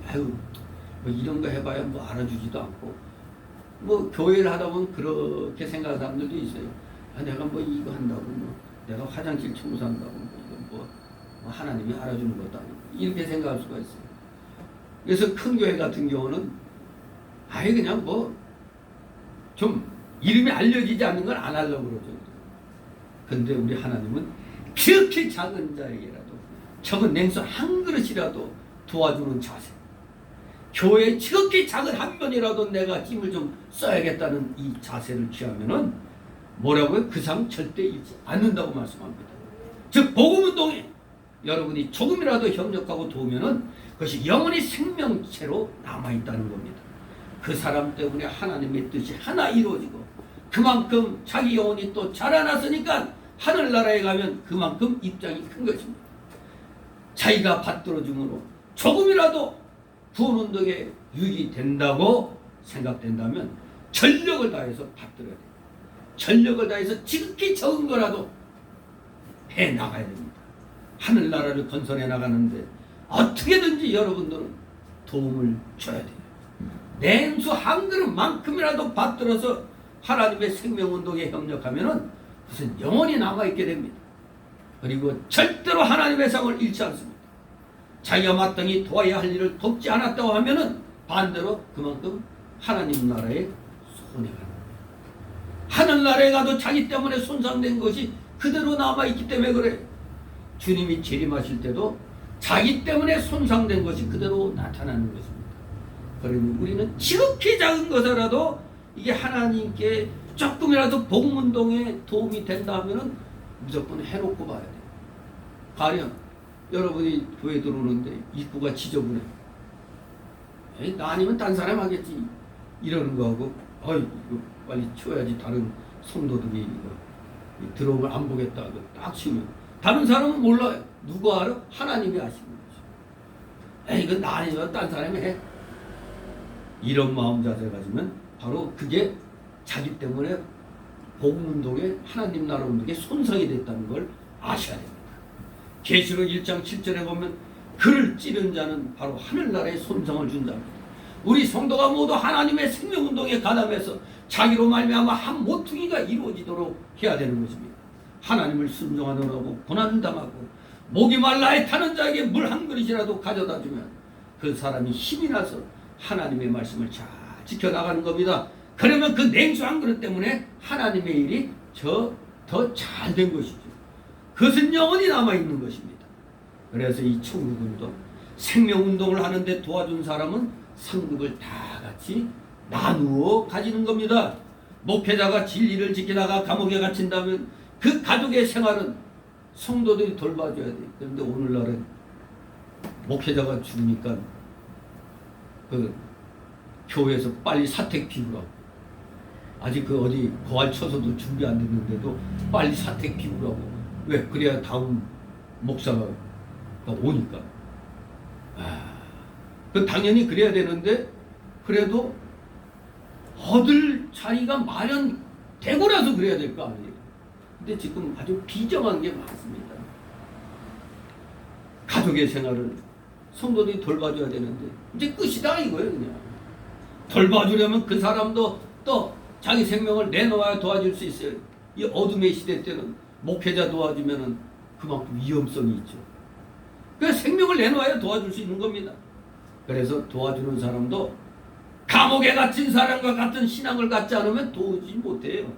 뭐 이런 거 해봐야 뭐 알아주지도 않고 뭐 교회를 하다 보면 그렇게 생각하는 사람들도 있어요. 내가 뭐 이거 한다고 뭐 내가 화장실 청소한다고 뭐 이건 뭐 하나님이 알아주는 것도 아니고 이렇게 생각할 수가 있어요. 그래서 큰 교회 같은 경우는 아예 그냥 뭐 좀 이름이 알려지지 않는 걸 안 하려고 그러죠. 근데 우리 하나님은 그렇게 작은 자에게라도 적은 냉수 한 그릇이라도 도와주는 자세, 교회에 지극히 작은 한 면이라도 내가 힘을 좀 써야겠다는 이 자세를 취하면은 뭐라고요? 그 상 절대 잃지 않는다고 말씀합니다. 즉 복음운동에 여러분이 조금이라도 협력하고 도우면은 그것이 영원히 생명체로 남아있다는 겁니다. 그 사람 때문에 하나님의 뜻이 하나 이루어지고 그만큼 자기 영혼이 또 자라났으니까 하늘나라에 가면 그만큼 입장이 큰 것입니다. 자기가 받들어줌으로 조금이라도 구원운동에 유익된다고 생각된다면 전력을 다해서 받들어야 돼요. 전력을 다해서 지극히 적은 거라도 해 나가야 됩니다. 하늘나라를 건설해 나가는데 어떻게든지 여러분들은 도움을 줘야 돼요. 냉수 한 그릇만큼이라도 받들어서 하나님의 생명운동에 협력하면은 무슨 영원히 남아있게 됩니다. 그리고 절대로 하나님의 상을 잃지 않습니다. 자기가 마땅히 도와야 할 일을 돕지 않았다고 하면은 반대로 그만큼 하나님 나라에 손해가 납니다. 하늘나라에 가도 자기 때문에 손상된 것이 그대로 남아있기 때문에 그래요. 주님이 재림하실 때도 자기 때문에 손상된 것이 그대로 나타나는 것입니다. 그러니 우리는 지극히 작은 것이라도 이게 하나님께 조금이라도 복음운동에 도움이 된다 하면은 무조건 해놓고 봐야 돼요. 가령 여러분이 교회 들어오는데 입구가 지저분해. 에이, 나 아니면 딴 사람 하겠지. 이러는 거하고 이거 빨리 치워야지 다른 성도들이 이거 들어오면 안 보겠다. 딱 치우면 다른 사람은 몰라요. 누가 알아? 하나님이 아시는 거죠. 에이, 이건 나 아니면 딴 사람이 해. 이런 마음 자세 가지면 바로 그게 자기 때문에 복음운동에 하나님 나라 운동에 손상이 됐다는 걸 아셔야 됩니다. 계시록 1장 7절에 보면 그를 찌른 자는 바로 하늘나라에 손상을 준 자입니다. 우리 성도가 모두 하나님의 생명운동에 가담해서 자기로 말미암아 한 모퉁이가 이루어지도록 해야 되는 것입니다. 하나님을 순종하느라고 고난당하고 목이 말라 타는 자에게 물 한 그릇이라도 가져다 주면 그 사람이 힘이 나서 하나님의 말씀을 잘 지켜나가는 겁니다. 그러면 그 냉수 한 그릇 때문에 하나님의 일이 더 잘 된 것이죠. 그것은 영원히 남아있는 것입니다. 그래서 이 천국운동, 생명운동을 하는데 도와준 사람은 상급을 다 같이 나누어 가지는 겁니다. 목회자가 진리를 지키다가 감옥에 갇힌다면 그 가족의 생활은 성도들이 돌봐줘야 돼요. 그런데 오늘날은 목회자가 죽으니까 그 교회에서 빨리 사택 피우라고. 아직 그 어디 부활 처소도 준비 안 됐는데도 빨리 사택 피우라고. 왜? 그래야 다음 목사가 오니까. 그 당연히 그래야 되는데 그래도 얻을 자리가 마련되고 나서 그래야 될 거 아니에요. 근데 지금 아주 비정한 게 많습니다. 가족의 생활을 성도들이 돌봐줘야 되는데 이제 끝이다 이거예요. 그냥 돌봐주려면 그 사람도 또 자기 생명을 내놓아야 도와줄 수 있어요. 이 어둠의 시대 때는 목회자 도와주면은 그만큼 위험성이 있죠. 그래서 생명을 내놓아야 도와줄 수 있는 겁니다. 그래서 도와주는 사람도 감옥에 갇힌 사람과 같은 신앙을 갖지 않으면 도우지 못해요.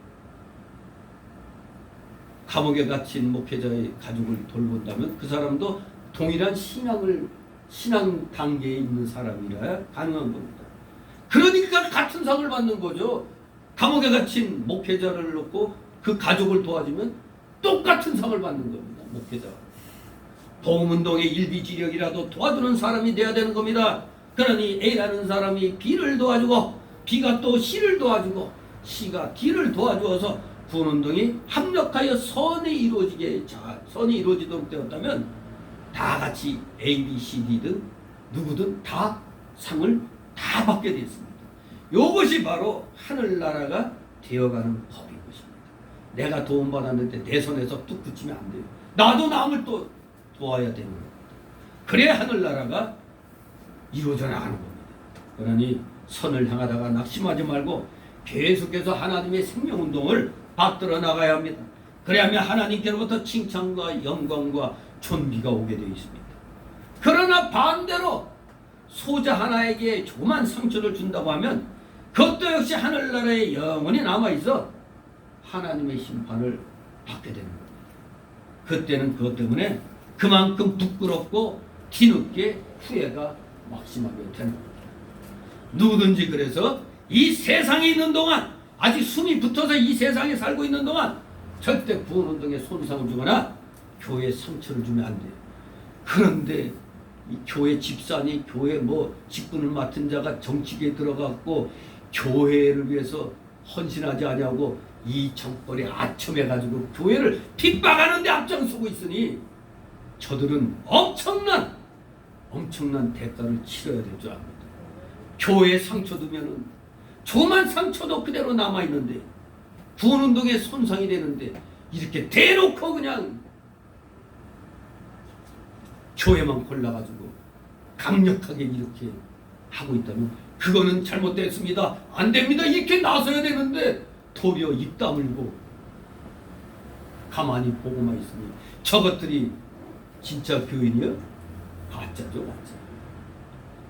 감옥에 갇힌 목회자의 가족을 돌본다면 그 사람도 동일한 신앙 단계에 있는 사람이라야 가능한 겁니다. 그러니까 같은 상을 받는 거죠. 감옥에 갇힌 목회자를 놓고 그 가족을 도와주면 똑같은 상을 받는 겁니다. 목회자가. 복음운동의 일비지력이라도 도와주는 사람이 돼야 되는 겁니다. 그러니 A라는 사람이 B를 도와주고 B가 또 C를 도와주고 C가 D를 도와주어서 구원운동이 합력하여 선이 이루어지도록 되었다면 다 같이 A, B, C, D든 누구든 다 상을 다 받게 되었습니다. 이것이 바로 하늘나라가 되어가는 법인 것입니다. 내가 도움받았는데 내 손에서 뚝 붙이면 안 돼요. 나도 남을 또 도와야 되는 겁니다. 그래야 하늘나라가 이루어져 나가는 겁니다. 그러니 선을 향하다가 낙심하지 말고 계속해서 하나님의 생명운동을 받들어 나가야 합니다. 그래야면 하나님께로부터 칭찬과 영광과 존귀가 오게 되어 있습니다. 그러나 반대로 소자 하나에게 조그만 상처를 준다고 하면 그것도 역시 하늘나라에 영원히 남아있어 하나님의 심판을 받게 되는 겁니다. 그때는 그것 때문에 그만큼 부끄럽고 뒤늦게 후회가 막심하게 되는 겁니다. 누구든지 그래서 이 세상에 있는 동안 아직 숨이 붙어서 이 세상에 살고 있는 동안 절대 구원운동에 손상을 주거나 교회에 상처를 주면 안 돼요. 그런데 이 교회 집사니 교회 뭐 직분을 맡은 자가 정치계에 들어갔고 교회를 위해서 헌신하지 아니하고 이 정권에 아첨해가지고 교회를 핍박하는 데 앞장서고 있으니 저들은 엄청난 대가를 치러야 될 줄 압니다. 교회에 상처 두면은 조그만 상처도 그대로 남아있는데 구원운동에 손상이 되는데 이렇게 대놓고 그냥 교회만 골라가지고 강력하게 이렇게 하고 있다면 그거는 잘못됐습니다. 안 됩니다. 이렇게 나서야 되는데 도리어 입 다물고 가만히 보고만 있으니 저것들이 진짜 교인이요? 가짜죠, 가짜.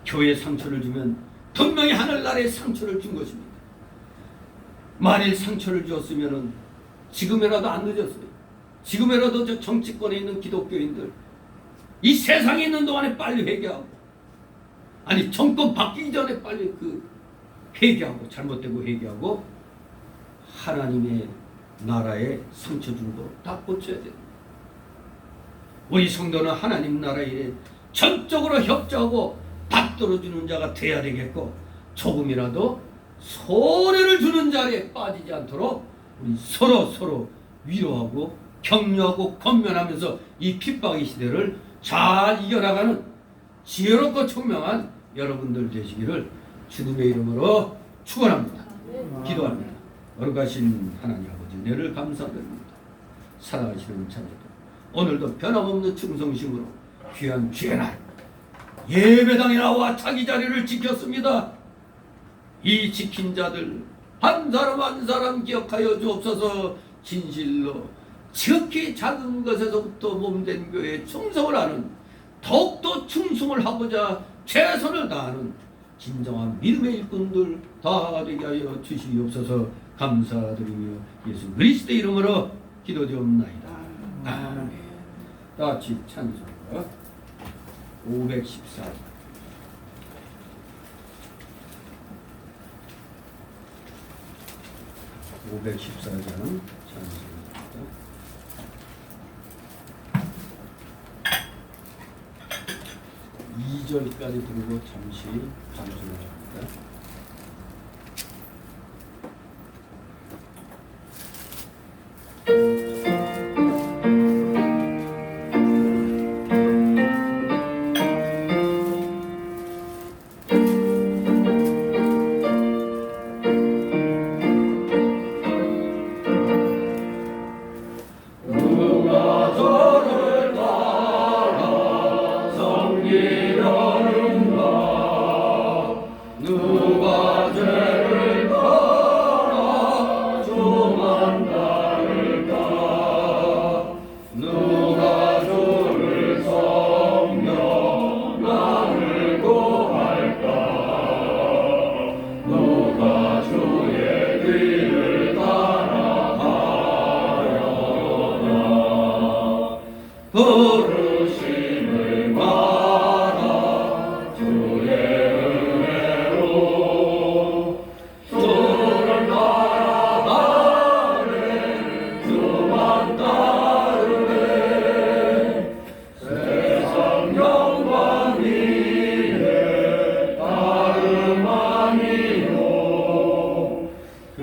교회에 상처를 주면 분명히 하늘나라에 상처를 준 것입니다. 만일 상처를 주었으면 지금이라도 안 늦었어요. 지금이라도 저 정치권에 있는 기독교인들 이 세상에 있는 동안에 빨리 회개하고 아니 정권 바뀌기 전에 빨리 회개하고 잘못되고 회개하고 하나님의 나라에 상처 준 거 다 고쳐야 됩니다. 우리 성도는 하나님 나라에 전적으로 협조하고 받들어주는 자가 돼야 되겠고 조금이라도 소리를 주는 자리에 빠지지 않도록 우리 서로 위로하고 격려하고 권면하면서 이 핍박의 시대를 잘 이겨나가는 지혜롭고 총명한 여러분들 되시기를 주님의 이름으로 축원합니다. 기도합니다. 거룩하신 하나님 아버지 은혜를 감사드립니다. 살아가시는 자녀들 오늘도 변함없는 충성심으로 귀한 주의 날 예배당에 나와 자기 자리를 지켰습니다. 이 지킨 자들 한 사람 한 사람 기억하여 주옵소서. 진실로 지극히 작은 것에서부터 몸된 교회에 충성을 하는 더욱더 충성을 하고자 최선을 다하는 진정한 믿음의 일꾼들 다 되게 하여 주시옵소서. 감사드리며 예수 그리스도의 이름으로 기도드리옵나이다. 아멘. 다 같이 찬송 514 514장 찬송입니다. 2절까지 들고 잠시 잠수합니다. 누가 저를 따라 섬기려는가 누가 죄를 따라 주만 따를까 누가 주를 섬겨 나를 구할까 누가 주의 길을 부르심을 받아 주의 은혜로 주를 따라가네 주만 따르네 세상 영광 위에 다름 아니요 그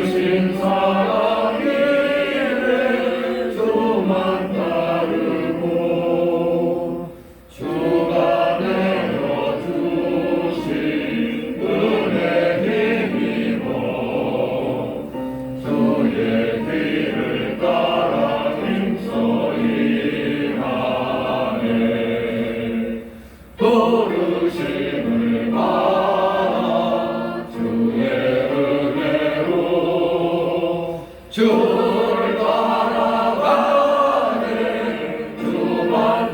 신사랑 길에 주만 따르고 주가 내려주신 은혜 힘입어 주의 길을 따라 힘써 일하네 부르심을 받아 주의 은혜로 주를 따라가네 주만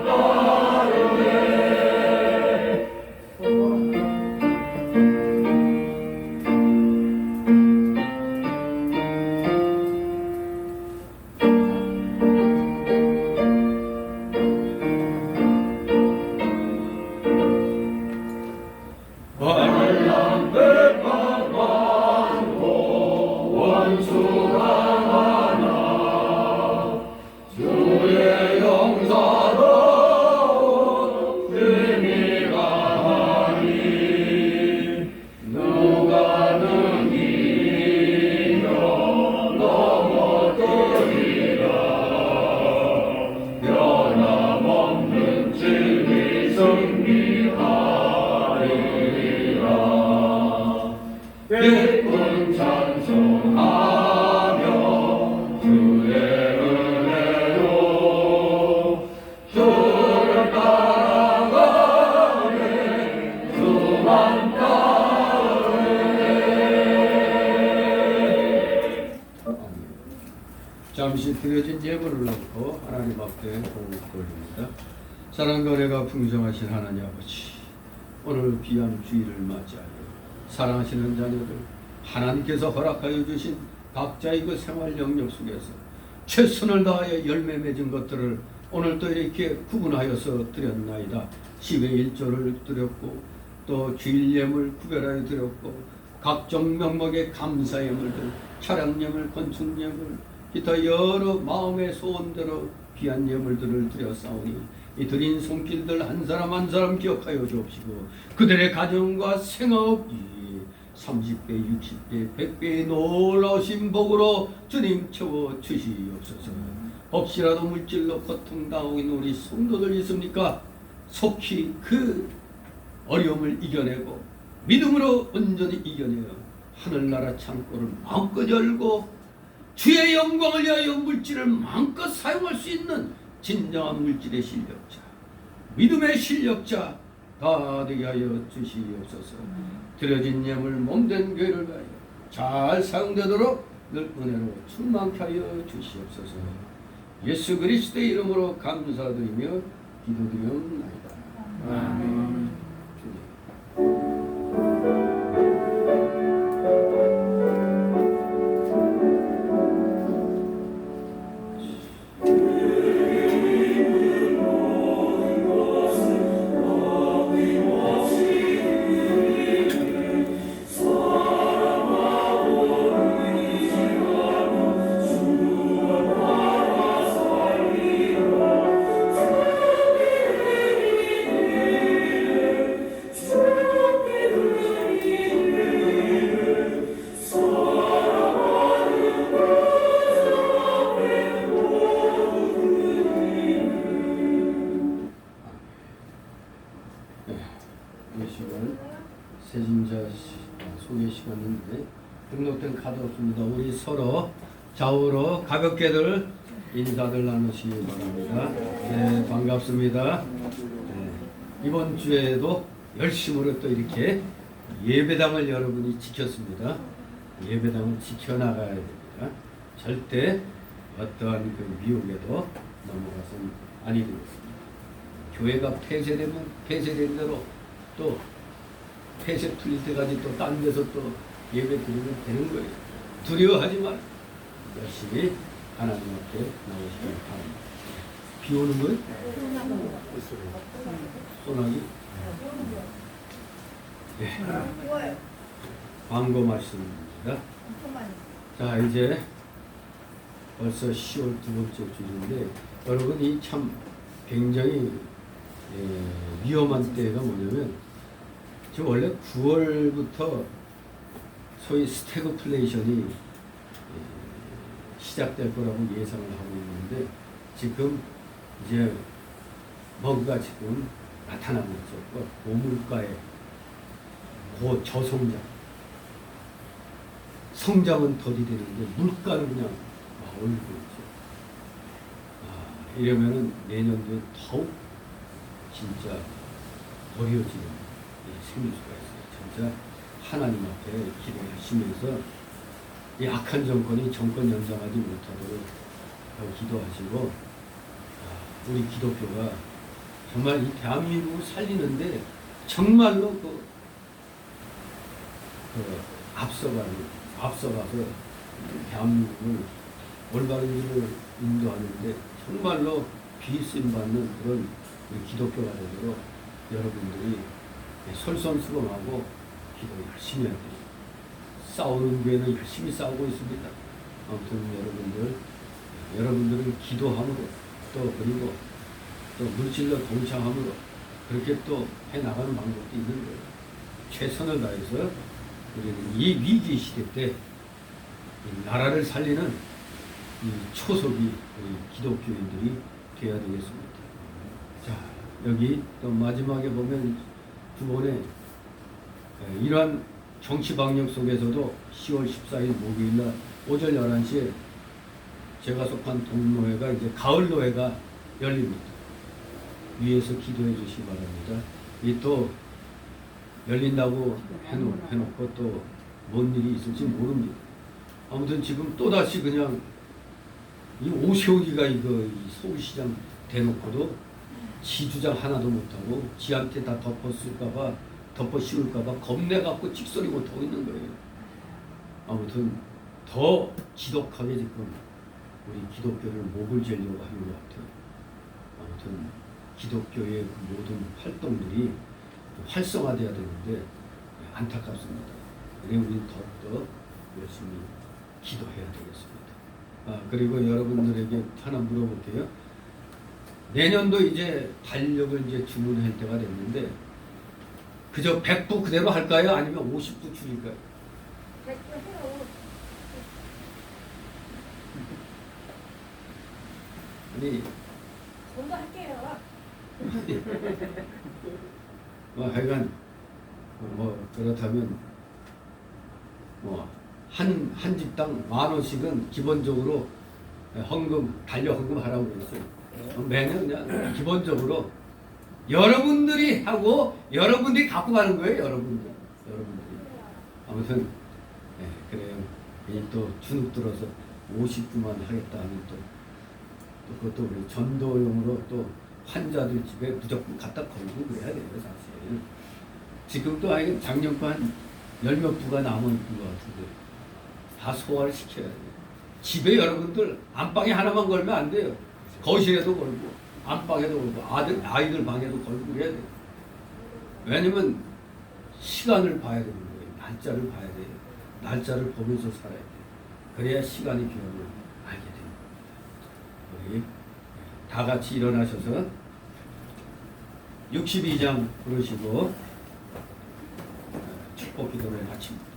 잠시 드려진 예물을 놓고 하나님 앞에 공을 돌립니다. 사랑과 은혜가 풍성하신 하나님 아버지, 오늘 귀한 주일을 맞이하여 사랑하시는 자녀들, 하나님께서 허락하여 주신 각자의 그 생활 영역 속에서 최선을 다하여 열매 맺은 것들을 오늘 또 이렇게 구분하여서 드렸나이다. 10의 1조를 드렸고 또 주일 예물 구별하여 드렸고 각종 명목의 감사 예물들, 차량 예물, 건축 예물, 기타 여러 마음의 소원대로 귀한 예물들을 드렸사오니 이 드린 손길들 한 사람 한 사람 기억하여 주옵시고 그들의 가정과 생업이 30배, 60배, 100배의 놀라우신 복으로 주님 채워 주시옵소서. 혹시라도 물질로 고통당하고 있는 우리 성도들 있습니까? 속히 그 어려움을 이겨내고 믿음으로 온전히 이겨내어 하늘나라 창고를 마음껏 열고 주의 영광을 위하여 물질을 마음껏 사용할 수 있는 진정한 물질의 실력자, 믿음의 실력자 다 되게 하여 주시옵소서. 드려진 예물 몸된 교회를 위하여 잘 사용되도록 늘 은혜로 충만케 하여 주시옵소서. 예수 그리스도의 이름으로 감사드리며 기도드리옵나이다. 아멘. 세진자 소개 시간인데 등록된 카드 없습니다. 우리 서로 좌우로 가볍게들 인사들 나누시기 바랍니다. 네, 반갑습니다. 네, 이번 주에도 열심으로 또 이렇게 예배당을 여러분이 지켰습니다. 예배당을 지켜나가야 됩니다. 절대 어떠한 그 미혹에도 넘어가서는 아니 되겠습니다. 교회가 폐쇄되면 폐쇄된 대로 또 폐쇄 풀릴 때까지 또 딴 데서 또 예배 드리면 되는 거예요. 두려워하지 말 열심히 하나님 앞에 나오시기 바랍니다. 비 오는 거예요? 소나기? 네. 광고 말씀입니다. 자, 이제 벌써 10월 두 번째 주인데 여러분이 참 굉장히 위험한 때가 뭐냐면 지금 원래 9월부터 소위 스태그플레이션이 시작될 거라고 예상을 하고 있는데 지금 이제 뭔가 지금 나타나고 있죠. 고물가의 고저성장, 성장은 더디 되는데 물가는 그냥 막 올리고 있죠. 이러면은 내년도에 더욱 진짜 어려워지는 생길 수가 있어요. 진짜 하나님 앞에 기도 열심히 해서 이 악한 정권이 정권 연장하지 못하도록 기도하시고 우리 기독교가 정말 이 대한민국을 살리는데 정말로 앞서가서 대한민국을 올바른 길을 인도하는데 정말로 비쓰임 받는 그런 우리 기독교가 되도록 여러분들이 솔선수범하고 기도 열심히 해야 돼요. 싸우는 교회는 열심히 싸우고 있습니다. 아무튼 여러분들은 기도함으로 또 그리고 또 물질로 동참함으로 그렇게 또 해나가는 방법도 있는 거예요. 최선을 다해서 우리는 이 위기 시대 때 이 나라를 살리는 이 초석이 우리 기독교인들이 되어야 되겠습니다. 자, 여기 또 마지막에 보면 주본에 이러한 정치방역 속에서도 10월 14일 목요일날 오전 11시에 제가 속한 동노회가 이제 가을노회가 열립니다. 위에서 기도해 주시기 바랍니다. 이 또 열린다고 해놓고 또 뭔 일이 있을지 모릅니다. 아무튼 지금 또다시 그냥 이 오세훈이가 이 서울시장 대놓고도 지 주장 하나도 못하고 지한테 다 덮어 씌울까봐 겁내갖고 찍소리 못하고 있는 거예요. 아무튼 더 지독하게 지금 우리 기독교를 목을 재려고 하는 것 같아요. 아무튼 기독교의 그 모든 활동들이 활성화돼야 되는데 안타깝습니다. 그래 우리는 더욱더 열심히 기도해야 되겠습니다. 그리고 여러분들에게 하나 물어볼게요. 내년도 이제 달력을 이제 주문할 때가 됐는데 그저 100부 그대로 할까요? 아니면 50부 줄일까요? 100부 해요. 아니 전부 할게요. 하여간 그렇다면 한 집당 10,000원씩은 기본적으로 헌금 달력 헌금 하라고 그랬어요. 매년 그냥 기본적으로 여러분들이 하고 여러분들이 갖고 가는 거예요. 여러분들이 아무튼 그래요. 괜히 또 주눅 들어서 50주만 하겠다 하면 또 그것도 우리 전도용으로 또 환자들 집에 무조건 갖다 걸고 그래야 돼요. 사실 지금도 아예 작년도 한 10몇 부가 남아있는 것 같은데 다 소화를 시켜야 돼요. 집에 여러분들 안방에 하나만 걸면 안 돼요. 거실에도 걸고 안방에도 걸고 아이들 방에도 걸고 그래야 돼요. 왜냐면 시간을 봐야 되는 거예요. 날짜를 봐야 돼요. 날짜를 보면서 살아야 돼요. 그래야 시간의 기억을 알게 됩니다. 우리 다 같이 일어나셔서 62장 부르시고 축복 기도를 마칩니다.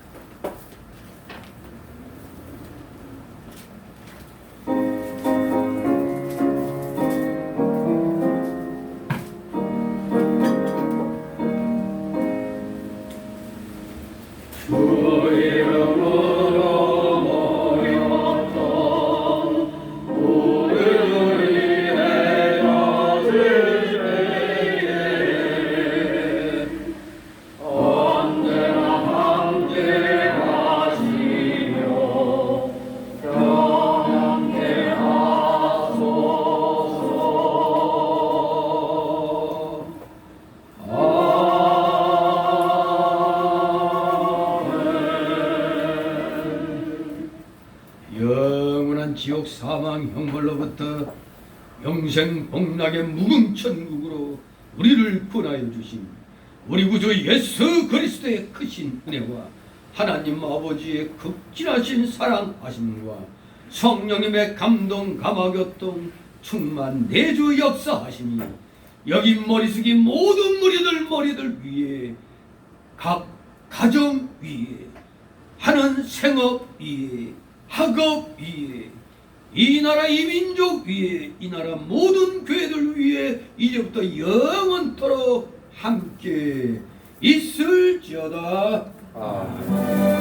영원한 지옥 사망 형벌로부터 영생 복락의 묵은 천국으로 우리를 구원하여 주신 우리 구주 예수 그리스도의 크신 은혜와 하나님 아버지의 극진하신 사랑하심과 성령님의 감동 감화교통 충만 내주 역사하심이 여기 머리 숙인 모든 머리들 위에 각 가정 위에 하는 생업 위에 학업 위에 이 나라 이 민족 위에 이 나라 모든 교회들 위에 이제부터 영원토록 함께 있을지어다. 아멘.